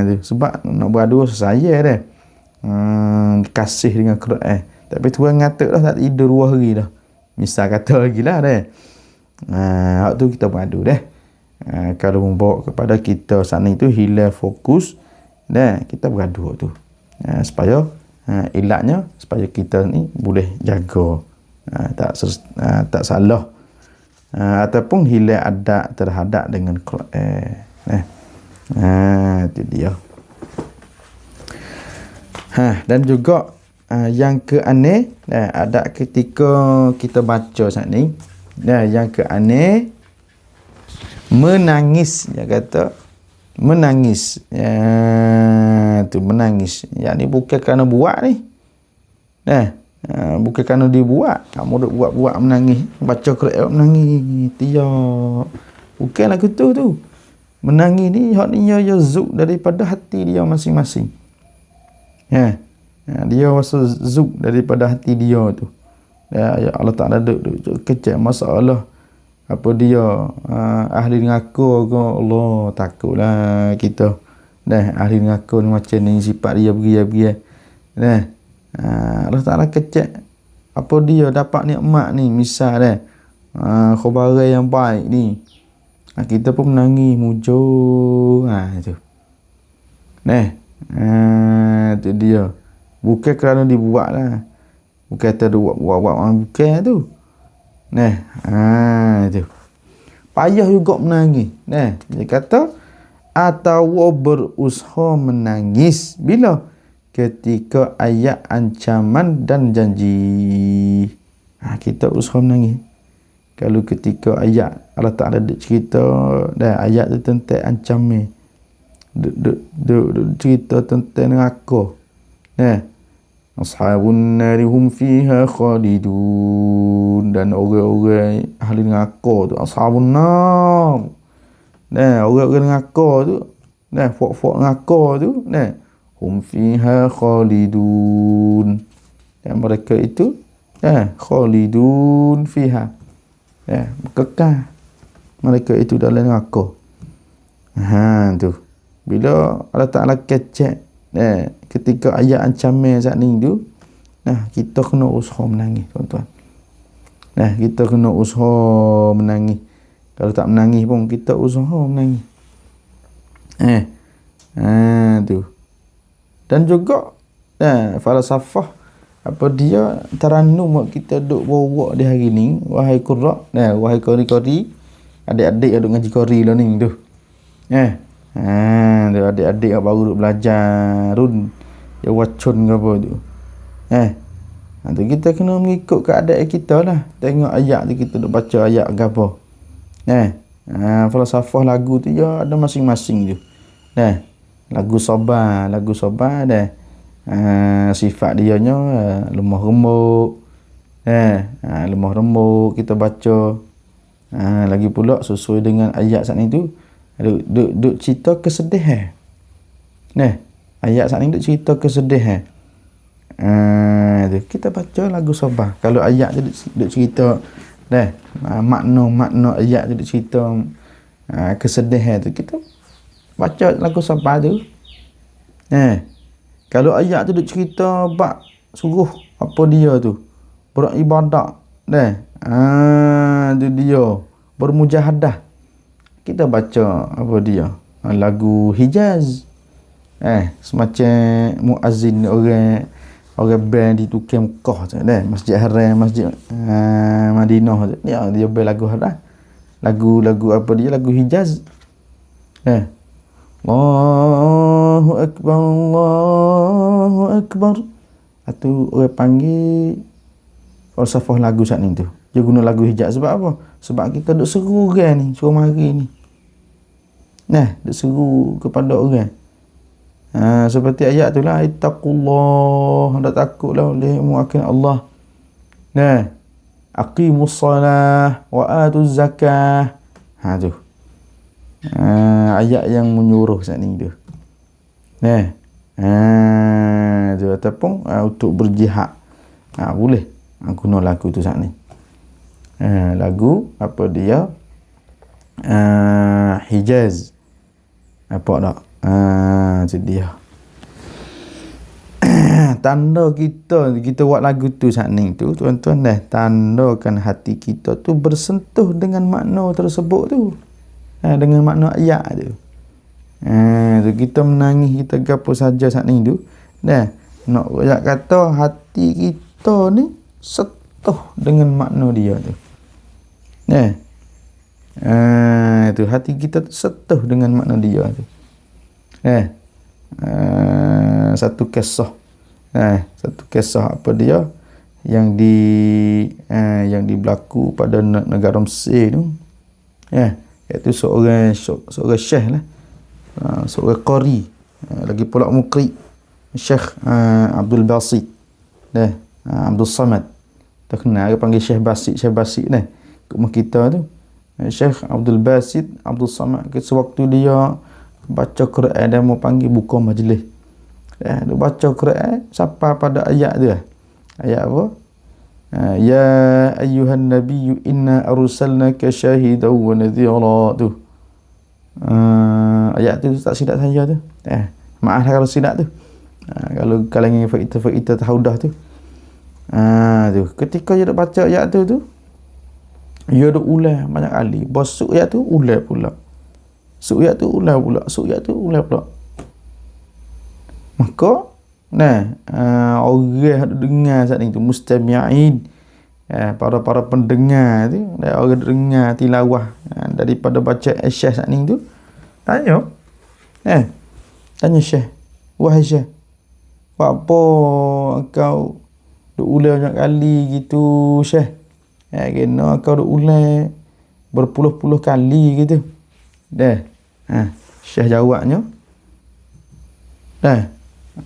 Tu. Sebab nak beradu saya dah. Kasih dengan Quran. Tapi tuan ngatuk dah tak tidur 2 hari dah. Misal kata lagi lah dah. Hak tu kita beradu dah. Kalau membawa kepada kita sana itu hilang fokus, kita beradu tu. Supaya ilatnya supaya kita ni boleh jaga tak salah ataupun hilang adab terhadap dengan Quran. Itu dia. Dan juga yang keane adab ketika kita baca saat ni, yang keane menangis, dia kata menangis. Tu menangis. Yang ni bukan kerana buat ni. Bukan kerana dia buat. Kamu duk buat menangis. Baca Quran menangis. Tiap. Bukan lagu tu. Menangis ni hak ni ya zuk daripada hati dia masing-masing. Dia rasa zuk daripada hati dia tu. Ya Allah Ta'ala duk kecek masalah. Apa dia ahli ngaku Allah takutlah kita. Ahli ngaku ni macam ni sifat dia beri. Allah Ta'ala kecek apa dia dapat nikmat ni misal khabar yang baik ni. Kita pun menangis mujur. Itu. Itu dia. Bukan kerana dibuat lah. Bukan kata buat bukan tu. Itu. payah juga menangis. Nah, dia kata atau berusaha menangis bila ketika ayat ancaman dan janji. Kita usaha menangis. Kalau ketika ayat Allah Ta'ala cerita dah ayat tu tentang ancaman. Cerita tentang neraka. Ashabun nari hum fiha khalidun, dan orang-orang ahli neraka tu ashabun nar. Orang-orang neraka tu, fok-fok neraka tu, hum fiha khalidun. Dan mereka itu khalidun fiha. Kekal mereka itu dalam neraka. Tu. Bila Allah Ta'ala kecek ketika ayat ancaman saat ni tu, kita kena usaha menangis, tuan-tuan. Kita kena usaha menangis. Kalau tak menangis pun kita usaha menangis. Tu. Dan juga falsafah apa dia taranum kita duk bawa di hari ni, wahai qurra, wahai qori-qori, adik-adik yang duk ngaji qori lah ni tu. Tu adik-adik yang baru duk belajar run ya wacun ke apa tu. Tu kita kena mengikut keadaan kita lah. Tengok ayat tu, kita duk baca ayat ke apa. Falsafah lagu tu ya ada masing-masing tu. Lagu sabar dah. Sifat dia nya lemah remuk. Lemah remuk kita baca. Lagi pula sesuai dengan ayat saat ni tu duk cerita kesedihan. Ayat saat ni duk cerita kesedihan. Kita baca lagu sabar. Kalau ayat tu duk cerita makna ayat tu duk cerita kesedihan tu, kita baca lagu sabar tu. Kalau ayat tu duk cerita bab suruh apa dia tu beribadat, tu dia bermujahadah, kita baca apa dia lagu Hijaz. Semacam muazzin orang band di Tukang Mekah tu, Masjid Haram, Masjid Madinah tu, dia band lagu hadah, lagu apa dia, lagu Hijaz. Allahu Akbar, Allahu Akbar. Itu orang panggil falsafah lagu saat ni tu. Dia guna lagu Hijaz sebab apa? Sebab kita duk seru orang ni, suruh mari ni. Duk seru kepada orang. Seperti ayat tu lah, ittaqullah, hendak takutlah olehmu akan Allah. Aqimus salah wa atuz zakah. Tu. Ayat yang menyuruh saat ni tu. Tu ataupun untuk berjihad. Boleh guna lagu tu saat ni. Lagu apa dia? Hijaz. Apa tak? Tu dia. Tanda kita buat lagu tu saat ni tu, tuan-tuan, tandakan hati kita tu bersentuh dengan makna tersebut tu. Dengan makna ayat tu. Tu kita menangis, kita gapo saja saat ni tu. Nak ayat kata hati kita ni setuh dengan makna dia tu. Tu hati kita tu setuh dengan makna dia tu. Satu kisah apa dia yang berlaku pada negara Mesir tu. Iaitu seorang syekh lah, seorang qari, lagi pula muqri, Syekh Abdul Basit, Abdul Samad, terkenal dia panggil Syekh Basit rumah kita tu. Syekh Abdul Basit Abdul Samad, sewaktu dia baca Quran, dia mau panggil buka majlis, dia baca Quran sampai pada ayat tu. Ayat apa? Ya ayyuhan nabiyyu inna arsalnaka syahidan wa nadhira tu. Ayat tu tak silap saya tu. Maaf kalau silap tu. Kalau kalangan faedah taudah tu. Tu ketika dia baca ayat tu dia duk ulang banyak kali. Bosuk ayat tu ulang pula. Suk ayat tu ulang pula. Maka orang yang dengar saat ni tu mustami'in, para pendengar tu, orang dengar tilawah daripada baca Syekh saat ni tu, tanya. Tanya Syekh. Wahai Syekh, buat apa kau duk ulang banyak kali gitu, Syekh? Kena kau duk ulang berpuluh-puluh kali gitu. Syekh jawabnya.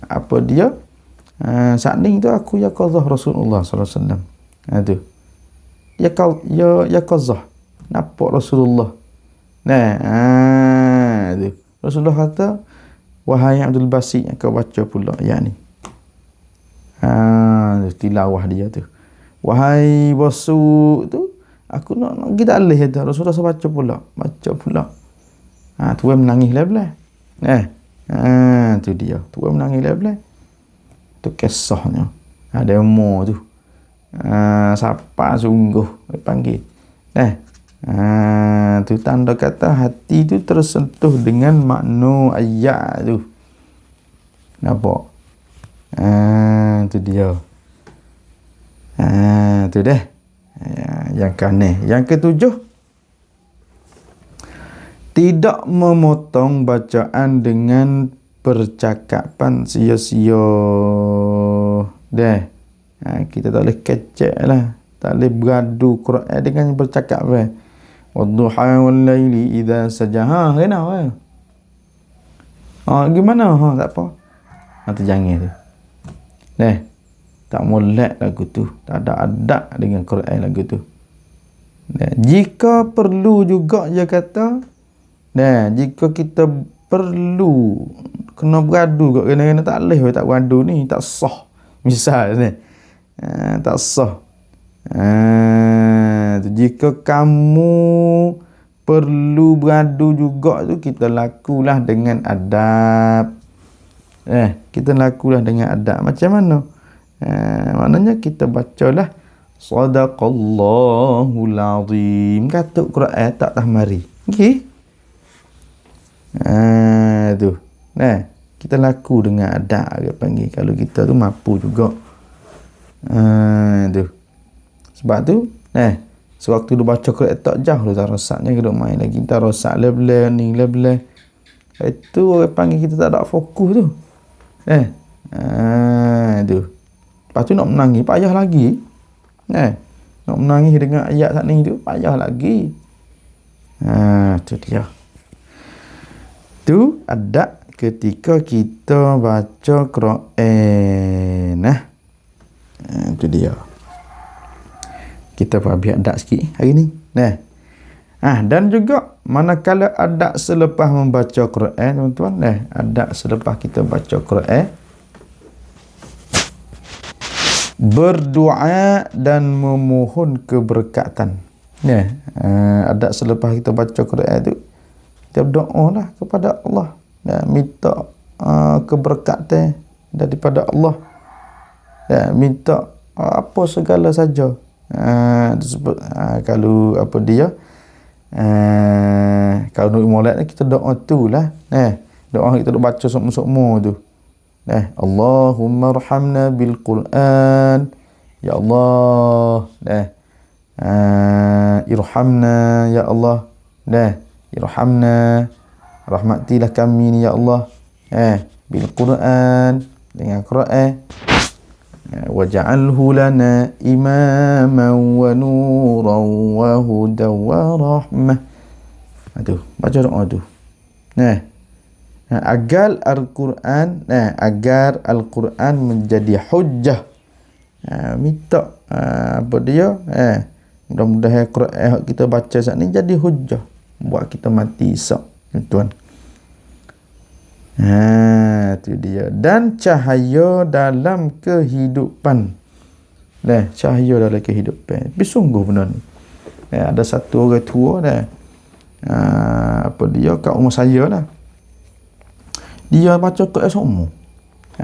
Apa dia? Saat ni tu aku yaqazah Rasulullah sallallahu alaihi wasallam. Tu. Yaqazah. Nampak Rasulullah. Tu. Rasulullah kata, wahai Abdul Basit, kau baca pula ayat ni. Tilawah dia tu. Wahai bosu tu, aku nak kita alih tu. Rasulullah baca pula. Tuan menangis lebelah. Tu dia. Tuan menangis lebelah. Tu kisahnya. Demo tu. Siapa sungguh panggil. Tu tanda kata hati tu tersentuh dengan makna ayat tu. Nampak? Tu dia. Tu dah. Yang ke-6. Yang ke-7, tidak memotong bacaan dengan percakapan sia-sia. Kita tak boleh kecek lah. Tak boleh beradu Quran dengan bercakap. Wadduha wal laili idza saja. Kena. Gimana? Tak apa. Tu jangan tu. Tak molek lagu tu. Tak ada adab dengan Quran lagu tu. Jika perlu juga dia kata, jika kita perlu kena beradu kat kena tak boleh tak beradu ni, tak sah. Misal ni. Tak sah. Jika kamu perlu beradu juga tu, kita lakulah dengan adab. Kita lakulah dengan adab. Macam mana? Maknanya kita bacalah Sadaqallahul Azim. Katuk Quran tak tahmari. Okey. Tu. Kita laku dengan adab dia panggil. Kalau kita tu mampu juga. Tu. Sebab tu, sewaktu dia baca Quran tak jauh tu tak rosaknya kita main lagi. Kita rosak lebelah ni lebelah. Itu orang panggil kita tak ada fokus tu. Tu. Lepas tu nak menangis payah lagi. Nak menangis dengan ayat saat ni tu payah lagi. Tu dia. Tu adab ketika kita baca Quran. Tu dia. Kita habis adab sikit hari ni. Dan juga manakala adab selepas membaca Quran, tuan-tuan, adab selepas kita baca Quran, berdoa dan memohon keberkatan. Adab selepas kita baca Quran tu, kita berdoa lah kepada Allah. Minta keberkatan daripada Allah. Minta apa segala saja. Kalau apa dia, kalau nak molek kita doa tu lah. Doa kita duk baca semua tu. Allahumma arhamna bil Quran. Ya Allah. Irhamna ya Allah. Irhamna. Rahmatilah kami ni ya Allah. Bil Quran. Dengan Quran. Waj'alhu lana imaman wa nuran wa hudan wa rahmah. Tu, baca doa tu. Agar Al-Quran, agar Al-Quran menjadi hujjah. Minta apa dia? Mudah-mudahan Quran kita baca saat ni jadi hujjah buat kita mati esok, tuan. Tu dia. Dan cahaya dalam kehidupan. Cahaya dalam kehidupan. Tapi sungguh benda ni. Ada satu orang tua apa dia kat rumah saya lah. Dia baca Quran semua.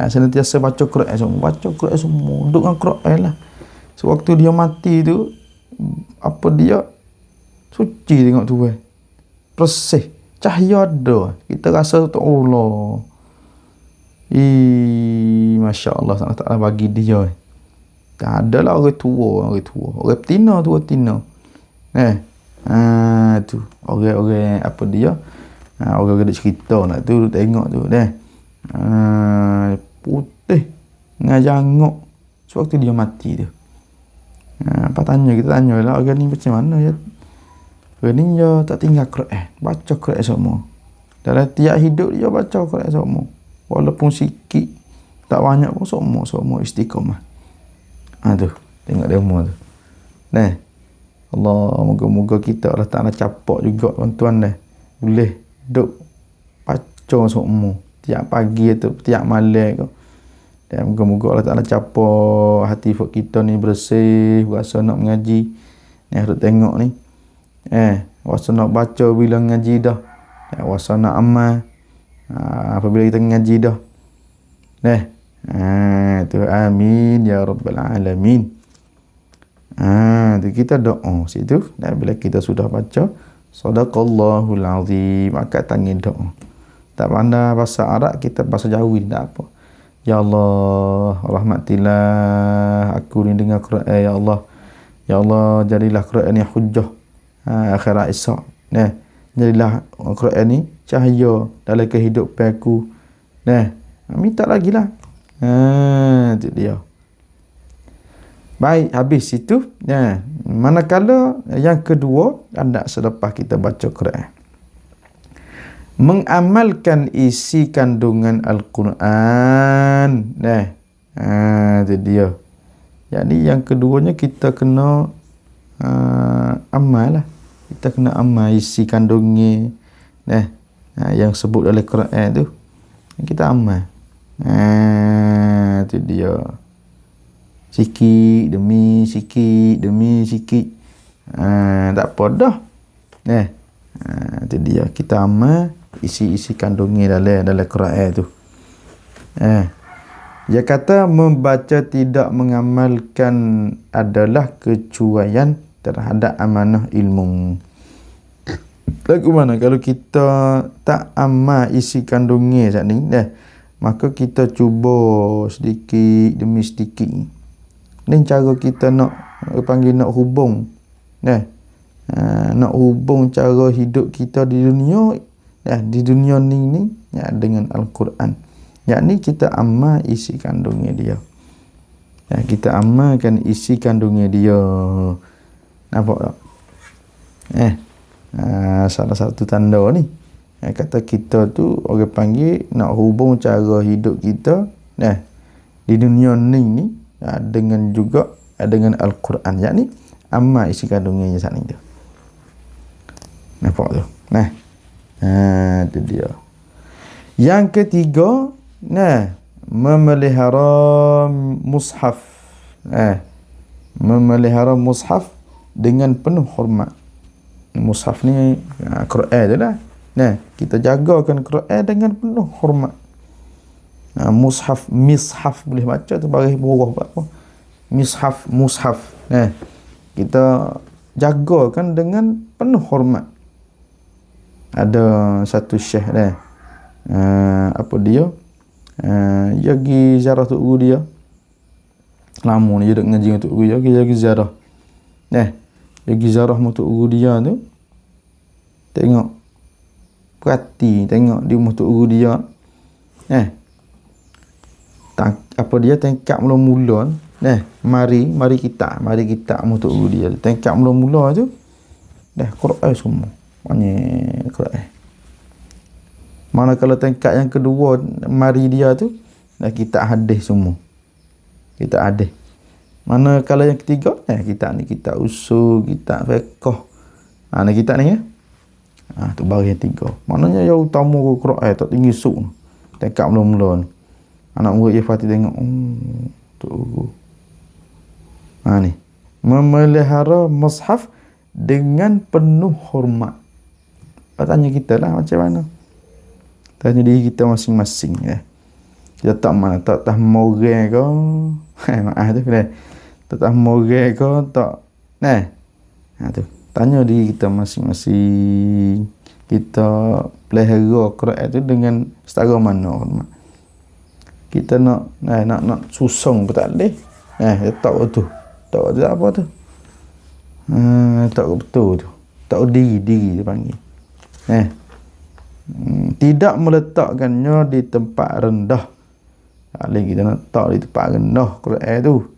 Senantiasa baca Quran semua. Baca Quran semua. Duduk dengan Quran lah. Sewaktu dia mati tu, apa dia suci tengok tu. Bersih. Cahaya ada. Kita rasa tu Allah. Masya Allah SWT bagi dia. Tak adalah orang tua. Orang betina. Tu orang-orang apa dia, orang-orang duk cerita nak tu tengok tu dah. Putih dengan jangok sewaktu dia mati tu. Apa kita tanya lah orang ni macam mana ya. Orang ni dia tak tinggal Quran, baca Quran semua. Dalam tiap hidup dia baca Quran semua. Walaupun sikit, tak banyak pun semua istiqamah. Tu, tengok demo tu. Nah, Allah, moga-moga kita Allah Ta'ala capak juga tuan-tuan dah. Boleh duk baca semua. Tiap pagi atau tiap malam ke. Dan moga-moga Allah Ta'ala capak hati kita ni bersih, berasa nak mengaji. Ni harus tengok ni. Rasa nak baca bila ngaji dah. Rasa nak amal apabila kita ngaji dah. Tu amin ya rabbal alamin. Tu kita doa situ. Dan bila kita sudah baca sadaqallahul azim, angkat tangan doa. Tak pandai bahasa Arab, kita bahasa Jawi tak apa. Ya Allah, rahmatilah aku ni dengar Quran ya Allah. Ya Allah, jadilah Quran ni hujjah akhirat esok. Jadilah Quran ni cahaya dalam kehidupan aku. Minta lagi lah. Itu dia. Baik, habis itu. Manakala yang kedua, anda selepas kita baca Quran, mengamalkan isi kandungan Al-Quran. Itu dia. Jadi yang keduanya kita kena amal lah. Kita kena amal isi kandungnya. Yang sebut dalam Quran tu kita amal. Itu dia. Sikit demi sikit. Tak apa dah. Itu dia. Kita amal isi kandungnya dalam Quran tu. Dia kata membaca tidak mengamalkan adalah kecuaian terhadap amanah ilmu. Lagu mana kalau kita tak amal isi kandungnya saat ni maka kita cuba sedikit demi sedikit. Ni cara kita nak panggil nak hubung. Nak hubung cara hidup kita di dunia ni dengan Al-Quran. Yakni kita amal isi kandungnya dia. Kita amalkan isi kandungnya dia. Nampak tak? Salah satu tanda ni. Kata kita tu orang panggil nak hubung cara hidup kita di dunia ni dengan juga dengan Al-Quran. Yakni amal isi kandungnya saat ni tu. Nampak tu? Itu dia. Yang ketiga, memelihara mushaf. Memelihara mushaf dengan penuh hormat. Mushaf ni Quran tu lah. Kita jagakan Quran dengan penuh hormat. Mushaf, mishaf boleh baca tu baris bawah apa? Mushaf. Kita jagakan dengan penuh hormat. Ada satu syekh apa dia? Dia pergi ziarah tok guru dia. Lama ni dia duk ngaji dengan tok guru dia, dia pergi ziarah. Dia pergi ziarah tok guru dia tu. Tengok perhati tengok di rumah tok guru dia. Apa dia tengkap mula-mula mari kita rumah tok guru dia. Tengkap mula-mula tu Quran semua. Banyak Quran. Mana kalau tingkat yang kedua mari dia tu kita hadis semua. Kita hadis. Mana kalau yang ketiga kita usul, kita fiqh. Kita ni tu baru yang tiga. Maknanya yang utama Quran tak tinggi suk. Tingkat mula-mula ni. Anak murid dia Fatih tengok tu. Ni. Memelihara mushaf dengan penuh hormat. Tanya kita lah macam mana. Tanya diri kita masing-masing. Kita tak mana, tak moral ke. Maaf tu. Tak moral ke, tak. Tu. Tanya diri kita masing-masing. Kita pelihara Quran tu dengan setara mana hormat. Kita nak susung pun tak boleh. Tak betul. Tak betul apa tu. Tak betul tu. tak diri dia panggil. Tidak meletakkannya di tempat rendah. Lagi kita nak letak di tempat rendah Quran tu,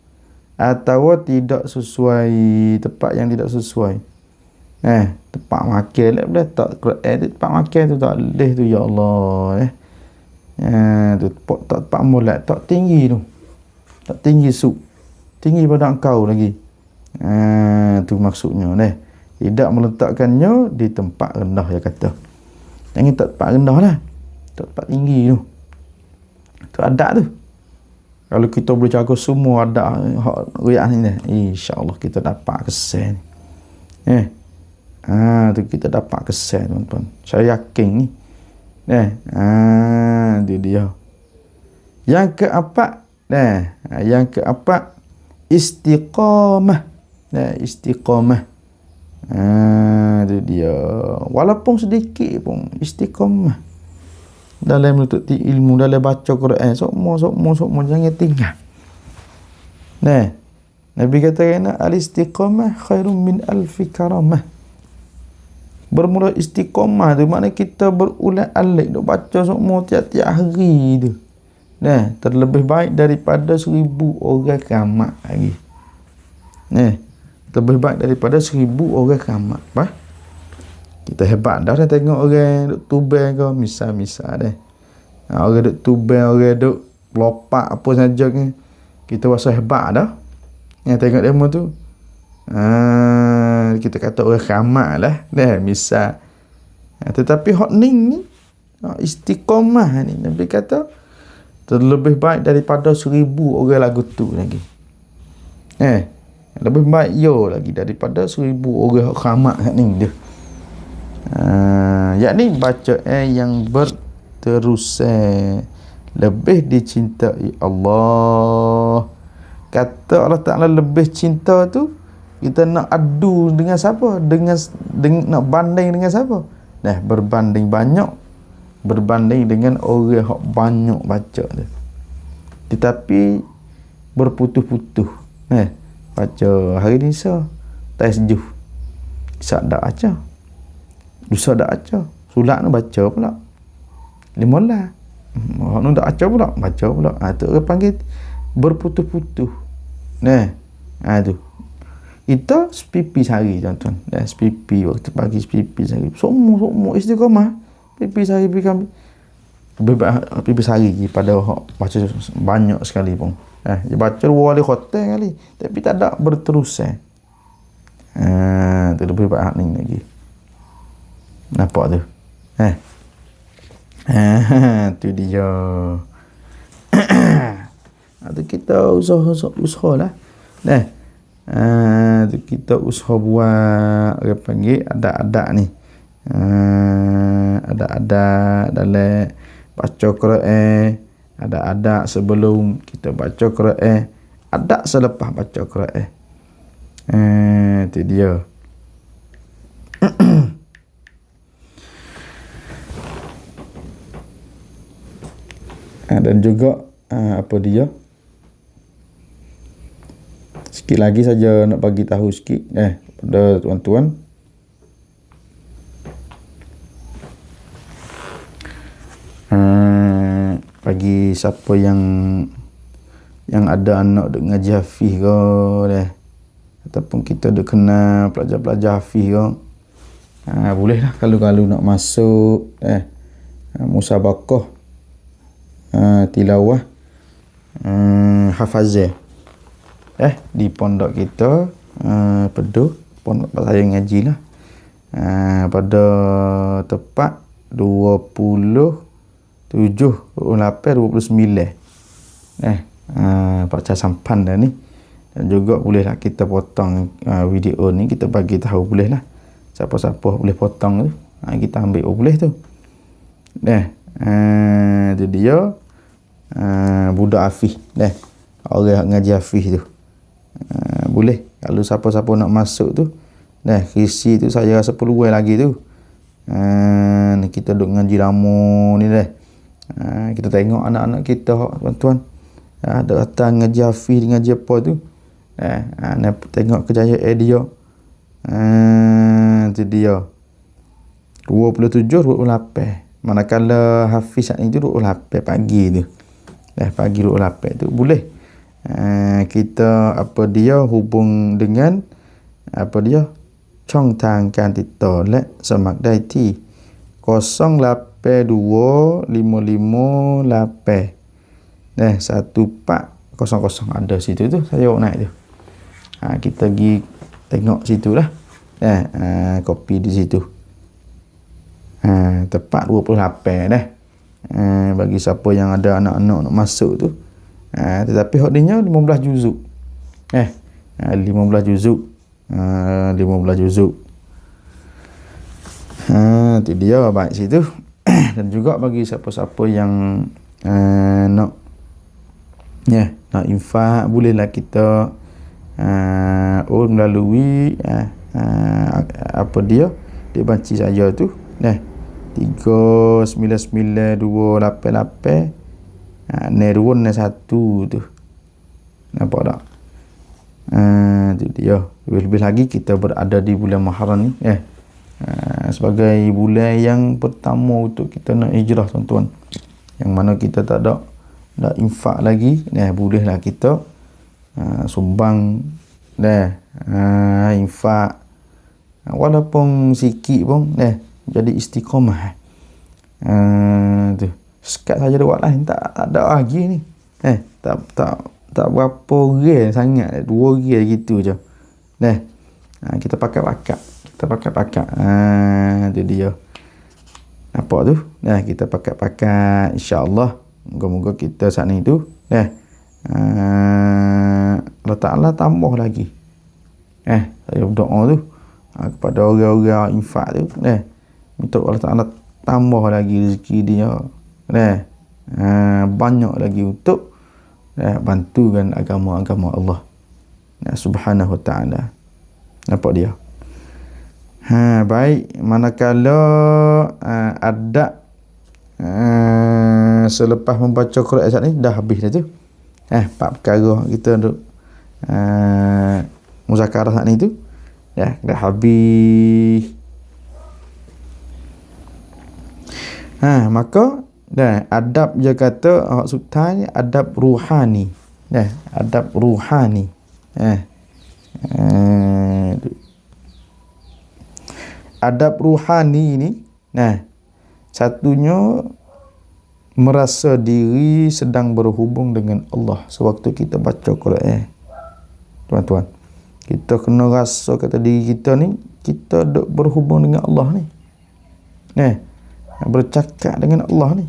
atau tidak sesuai tempat yang tidak sesuai. Tempat makan lah boleh tak Quran tu, tempat makan tu tak boleh tu, ya Allah. Tu tak tempat molat, tak tinggi tu, tak tinggi tinggi pada engkau lagi. Tu maksudnya tidak meletakkannya di tempat rendah, dia kata. Jangan tak tempat rendah lah, tak tempat tinggi tu. Tu adab tu. Kalau kita boleh jaga semua adab hak riak ni, insya-Allah kita dapat kesan. Tu kita dapat kesan, tuan-tuan. Saya yakin ni. Itu dia. Yang keempat, istiqamah. Istiqamah. Itu dia. Walaupun sedikit pun istiqamah dalam menuntut ilmu, dalam baca Quran, semua jangan tinggal. Nabi kata kena al-istiqamah khairun min alfi karamah. Bermula istiqamah tu maknanya kita berulang-alik duk baca semua tiap-tiap hari tu. Terlebih baik daripada 1000 orang keramat lagi. Lebih baik daripada 1000 orang keramat. Kita hebat dah tengok orang duk tubai ke, misal dah. Orang duk tubai, orang duk lopak apa saja ke, kita rasa hebat dah. Tengok demo tu. Kita kata orang keramat lah. Misal. Tetapi hak ni istiqamah ni, Nabi kata terlebih baik daripada 1000 orang lagu tu lagi. Lebih baik lagi daripada 1000 orang keramat ni dia. Yakni baca yang berterusan lebih dicintai Allah. Kata Allah Ta'ala lebih cinta tu, kita nak adu dengan siapa? Dengan nak banding dengan siapa? Berbanding dengan orang yang banyak baca tu. Tetapi berputus-putus. Baca hari ni tahajud. Sadak aja. Dusa dak aja. Solat tu baca pula. Limolah. Hak nu dak aja pula, baca pula. Tu orang panggil berputus-putus. Tu. Kita sepipi sehari, tuan-tuan. Sepipi waktu pagi, sepipi sehari. Semua istiqamah. Pipi sehari, pipi sehari pada baca banyak sekali pun. Dia baca 2 kali khotam kali, tapi tak ada berterusan. Tu lebih baik ni lagi. Nampak tu? Tu dia. Tu kita usaha lah. Tu kita usaha buat, orang panggil adab-adab ni. Adab-adab dalam baca Quran, adab-adab sebelum kita baca Quran, adab selepas baca Quran. Itu dia. Dan juga apa dia, sikit lagi saja nak bagi tahu sikit pada tuan-tuan. Bagi siapa yang ada anak duk ngaji hafiz ke ataupun kita duk kenal pelajar-pelajar hafiz ke, bolehlah kalau nak masuk musabaqah tilawah hafazah di pondok kita, Peduh, pondok saya ngaji lah, pada tepat 27/28/29 Pak Cah Sampan dah ni. Dan juga bolehlah kita potong video ni, kita bagi tahu bolehlah siapa-siapa boleh potong tu, kita ambil boleh tu. Itu dia. Budak hafiz orang ngaji hafiz tu, boleh kalau siapa-siapa nak masuk tu. Kisi tu saya rasa peluang lagi tu. Kita duk ngaji lama ni kita tengok anak-anak kita, tuan-tuan, ada datang ngaji hafiz, ngaji apa tu, tengok kejayaan dia. Itu dia 27, 28. Manakala Hafiz saat ni tu 28 pagi tu. Pagi 28 tu boleh. Kita apa dia hubung dengan apa dia Chong Tang Kan Tito Lek Semak Dai Ti 0825558 1400 ada situ tu saya naik tu. Kita pergi tengok situ lah. Kopi di situ. Tepat 28 dah. Bagi siapa yang ada anak-anak nak masuk tu. Tetapi hak dia 15 juzuk. 15 juzuk. 15 juzuk. Itu dia baik situ. Dan juga bagi siapa-siapa yang nak infak, bolehlah kita melalui apa dia banci saya tu 399288 Nerun 1 tu. Nampak tak? Itu dia. Lebih-lebih lagi kita berada di bulan Muharram ni sebagai bulan yang pertama untuk kita nak hijrah, tuan-tuan. Yang mana kita tak ada infak lagi, bolehlah kita sumbang infak walaupun sikit pun jadi istiqamah. Tu sekat saja buat lain tak ada lagi ni. Tak berapa orang sangat, 2 orang gitu je. Kita pakai-pakai. Tu dia. Nampak tu? Kita pakai-pakai, insya-Allah. Moga-moga kita saat ni tu Allah Ta'ala tambah lagi. Saya berdoa tu kepada orang-orang infak tu minta Allah Ta'ala tambah lagi rezeki dia. Banyak lagi untuk bantukan agama-agama Allah Subhanahu wa ta'ala. Nampak dia? Baik, manakala adab selepas membaca Quran saat ni dah habis dah tu. 4 perkara kita duk muzakarah saat ni tu dah habis. Maka adab dia kata sultan adab ruhani. Adab ruhani. Adab ruhani ni satunya merasa diri sedang berhubung dengan Allah sewaktu kita baca Quran. Tuan-tuan, kita kena rasa kata diri kita ni kita duk berhubung dengan Allah ni. Bercakap dengan Allah ni.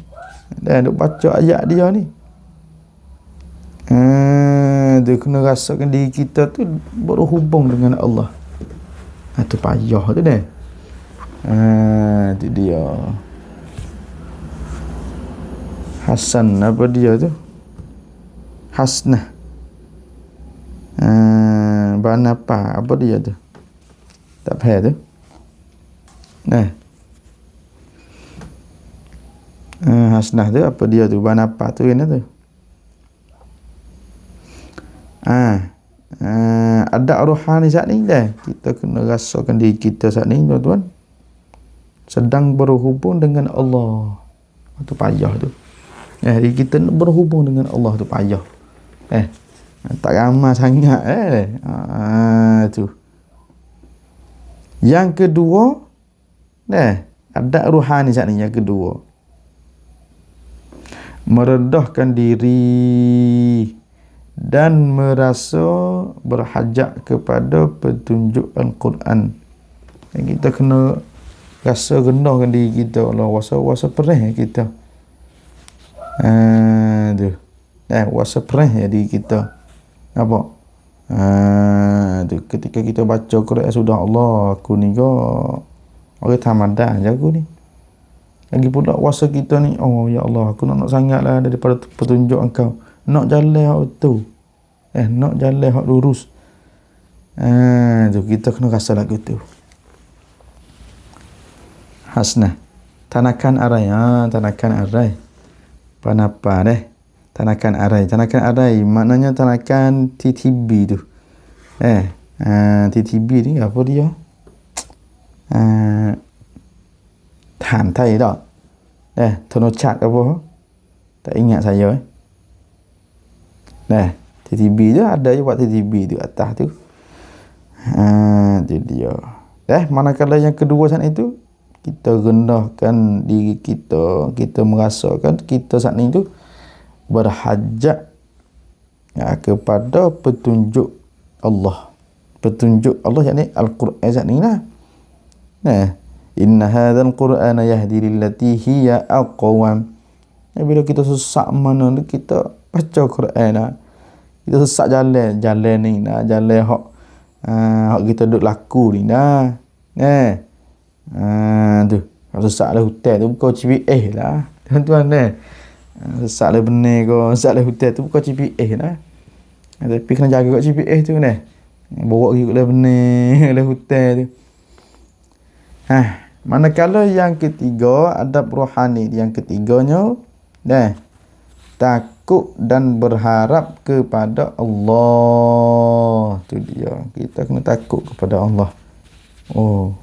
Dan duk baca ayat dia ni. Dia kena rasakan diri kita tu berhubung dengan Allah. Itu payah tu itu dia. Hasan apa dia tu? Hasnah. Banapa apa dia tu? Tak faham tu. Hasnah tu apa dia tu? Banapa tu kan tu? Ada rohani saat ni kita kena rasakan diri kita saat ni, tuan-tuan, sedang berhubung dengan Allah. Itu payah tu. Diri kita nak berhubung dengan Allah tu payah. Tak ramai sangat tu. Yang kedua ada rohani saat ni. Yang kedua, merendahkan diri dan merasa berhajat kepada petunjuk Al-Quran. Kita kena rasa rendahkan diri kita. Allah wasa perih kita. Tu. Wasa perih diri kita. Nampak? Tu. Ketika kita baca Quran, sudah Allah, aku ni orang tamadan je aku ni. Lagi pula wasa kita ni, oh ya Allah, aku nak sangatlah daripada petunjuk Engkau. Nak jalan hak tu. Nak jalan hak lurus. Tu kita kena rasa lagu tu. Hasnah. Tanakan arai. Tanakan arai. Panapa Tanakan arai. Tanakan arai maknanya tanakan TTB tu. TTB ni apa dia? Thảm thầy đó. Thôi nó chặt apa? Tak ingat saya. TTB tu ada je buat TTB tu atas tu. Itu dia. Manakala yang kedua saat itu, kita rendahkan diri kita, kita merasakan kita saat ini tu berhajat kepada petunjuk Allah. Petunjuk Allah yakni Al-Quran saat ni lah. Inna hadzal Qur'ana yahdi lillati hiya aqwam. Bila kita sesak mana tu kita baca Quran lah. Kita sesak jalan ni nah, jalan hak kita duduk laku ni nah. Tu. Kalau sesak lah hutan tu bukan CPS lah. Tuan-tuan sesak lah benar ke, sesak lah hutan tu bukan CPS lah. Tapi kena jaga kat CPS tu nah. Bawa pergi lah benar lah hutan tu. Manakala yang ketiga, adab rohani yang ketiganya, takut dan berharap kepada Allah. Tu dia. Kita kena takut kepada Allah.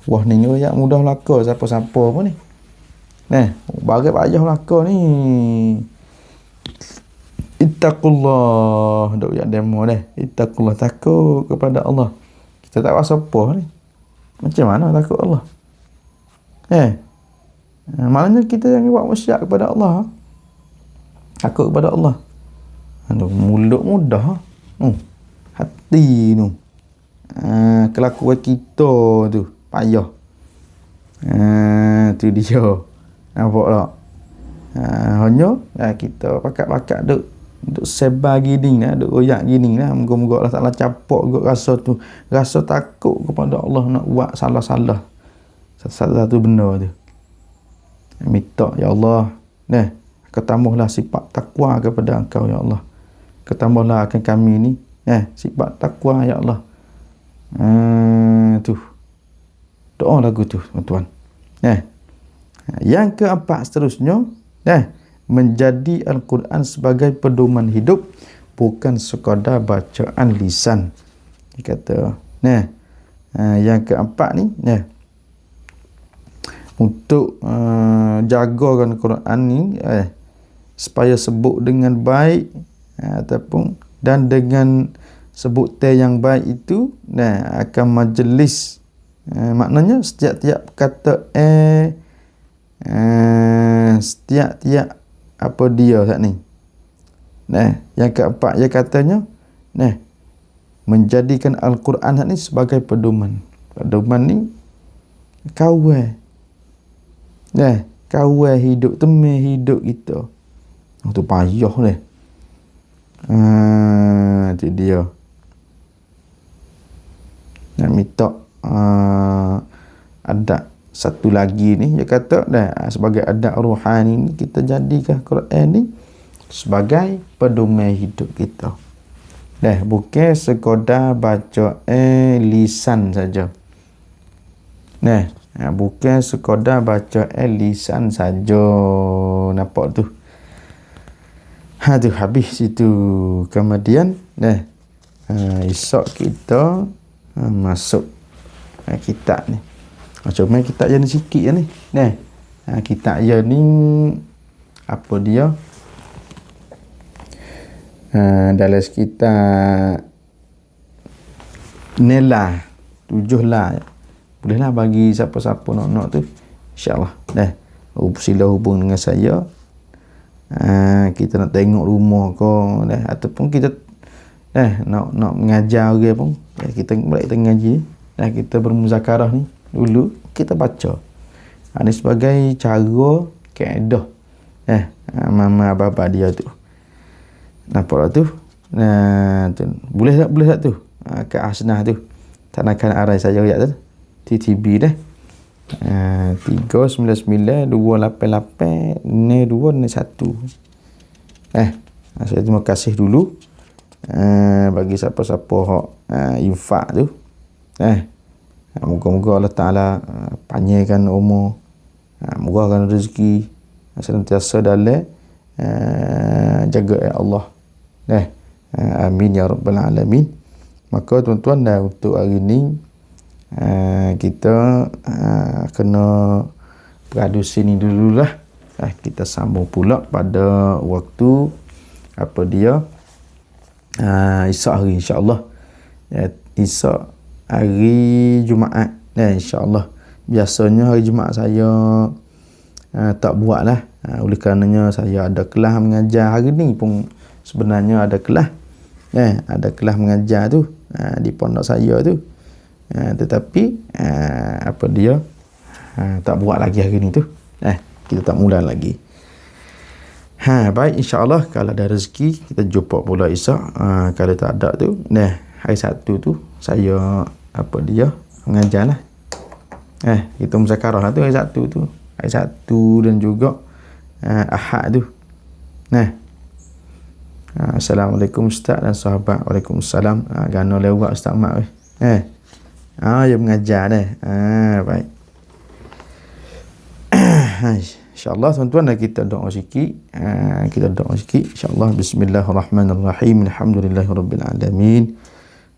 Wah ni ayat mudah belaka siapa-siapa pun ni. Bagi payah belaka ni. Ittaqullah. Dok ayat demo Ittaqullah, takut kepada Allah. Kita tak rasa apa ni. Macam mana takut Allah? Maknanya kita yang buat maksiat kepada Allah. Takut kepada Allah. Mulut mudah. Hati tu. Kelakuan kita tu payah. Tu dia. Nampak tak? Hanya kita pakat-pakat duk sebar gini lah, duk royak gini lah. Moga-moga Allah Ta'ala capok kot rasa tu. Rasa takut kepada Allah nak buat salah-salah. Satu-satu benda tu. Minta, ya Allah, ketambahlah sifat takwa kepada Engkau, ya Allah. Ketambahlah akan kami ni, sifat takwa, ya Allah. Tu. Doa lagu tu, tuan-tuan. Yang keempat seterusnya, menjadi Al-Quran sebagai pedoman hidup, bukan sekadar bacaan lisan. Dia kata, yang keempat ni, untuk jagakan Quran ni supaya sebut dengan baik ataupun dan dengan sebutan yang baik itu akan majlis, maknanya setiap-tiap kata setiap-tiap apa dia saat ni. Yang keempat dia katanya menjadikan Al-Quran ni sebagai pedoman. Pedoman ni kawan kawan hidup, teman hidup kita. Tu payah ni. Itu dia. Nak minta adab satu lagi ni, dia kata sebagai adab rohani ni, kita jadikan Quran ni sebagai pedoman hidup kita. Bukan sekadar baca lisan saja. Bukan sekadar baca lisan saja. Nampak tu. Tu habis situ. Kemudian esok kita masuk kitab ni. Macam mana kitab je ni sikit je ni. Kitab je ni apa dia? Dalam sekitar nela 7 lah. Bolehlah bagi siapa-siapa nak tu, insya-Allah. Sila hubung dengan saya. Kita nak tengok rumah ke, ataupun kita nak mengajar orang pun, kita balik kita ngaji. Kita bermuzakarah ni dulu, kita baca. Ini sebagai cara kaedah mama bapa dia tu. Nampak tu? Tu. Boleh tak tu? Ke asnah tu. Tanakan arai saya ayat tu. TTB 399 288 02 1. Saya terima kasih dulu bagi siapa-siapa hak infak tu. Moga-moga Allah Ta'ala panjangkan umur, murahkan rezeki, senantiasa dalam jaga Allah. Amin ya rabbal alamin. Maka tuan-tuan, untuk hari ni kita kena beradu sini dululah. Kita sambung pula pada waktu apa dia Isyak hari insya-Allah. Isyak hari Jumaat insya-Allah. Biasanya hari Jumaat saya tak buat lah. Oleh karenanya saya ada kelas mengajar hari ni pun sebenarnya ada kelas. Ada kelas mengajar tu di pondok saya tu. Tetapi apa dia tak buat lagi hari ni tu. Kita tak mula lagi. Baik, insya-Allah kalau ada rezeki kita jumpa pula Isyak. Kalau tak ada tu, hari Sabtu tu saya apa dia mengajar lah. Kita muzakarah lah tu hari Sabtu tu. Hari Sabtu dan juga Ahad tu. Assalamualaikum Ustaz dan sahabat. Waalaikumsalam. Gana lewat Ustaz Mak. Dia mengajar dah. Baik. InsyaAllah tuan-tuan kita doa sikit. InsyaAllah. Bismillahirrahmanirrahim. Alhamdulillahirrabbilalamin.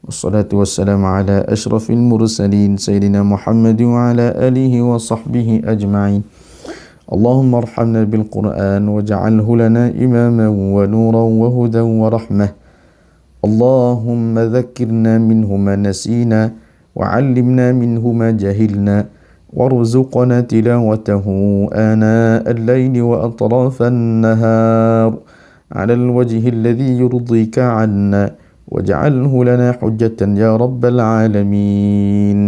Wassalatu wassalamu ala ashrafil mursalin Sayyidina Muhammad wa ala alihi wa sahbihi ajma'in. Allahumma arhamna bil Qur'an waj'alhu lana imaman wa nuran wa hudan wa rahmah. Allahumma dhakkirna minhu ma nasina wa 'allimna minhu ma jahilna. وارزقنا تلاوته آناء الليل وأطراف النهار على الوجه الذي يرضيك عنا واجعله لنا حجة يا رب العالمين.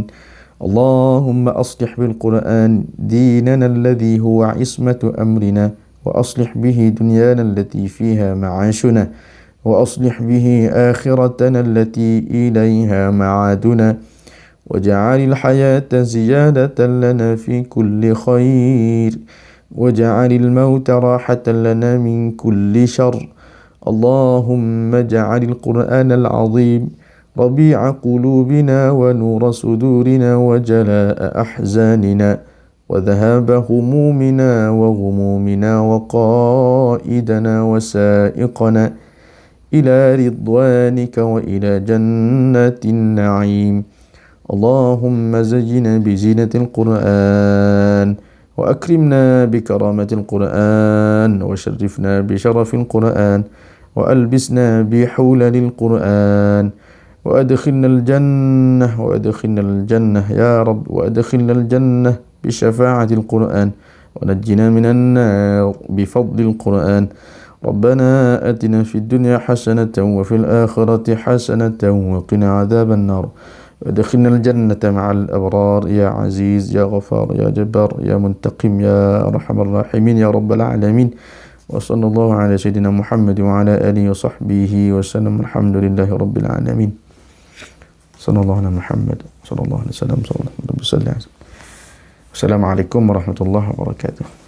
اللهم أصلح بالقرآن ديننا الذي هو عصمة أمرنا وأصلح به دنيانا التي فيها معاشنا وأصلح به آخرتنا التي إليها معادنا وجعل الحياة زيادة لنا في كل خير وجعل الموت راحة لنا من كل شر. اللهم اجعل القرآن العظيم ربيع قلوبنا ونور صدورنا وجلاء أحزاننا وذهاب همومنا وغمومنا وقائدنا وسائقنا إلى رضوانك وإلى جنات النعيم. اللهم زينا بزينة القرآن وأكرمنا بكرامة القرآن وشرفنا بشرف القرآن وألبسنا بحولل القرآن وأدخلنا الجنة يا رب وأدخلنا الجنة بشفاعة القرآن ونجنا من النار بفضل القرآن. ربنا آتنا في الدنيا حسنة وفي الآخرة حسنة وقنا عذاب النار وادخلنا الجنة مع الأبرار يا عزيز يا غفار يا جبار يا منتقم يا أرحم الراحمين يا رب العالمين. وصلى الله على سيدنا محمد وعلى آله وصحبه وسلم. الحمد لله رب العالمين. صلى الله على محمد صلى الله عليه وسلم. السلام عليكم ورحمة الله وبركاته.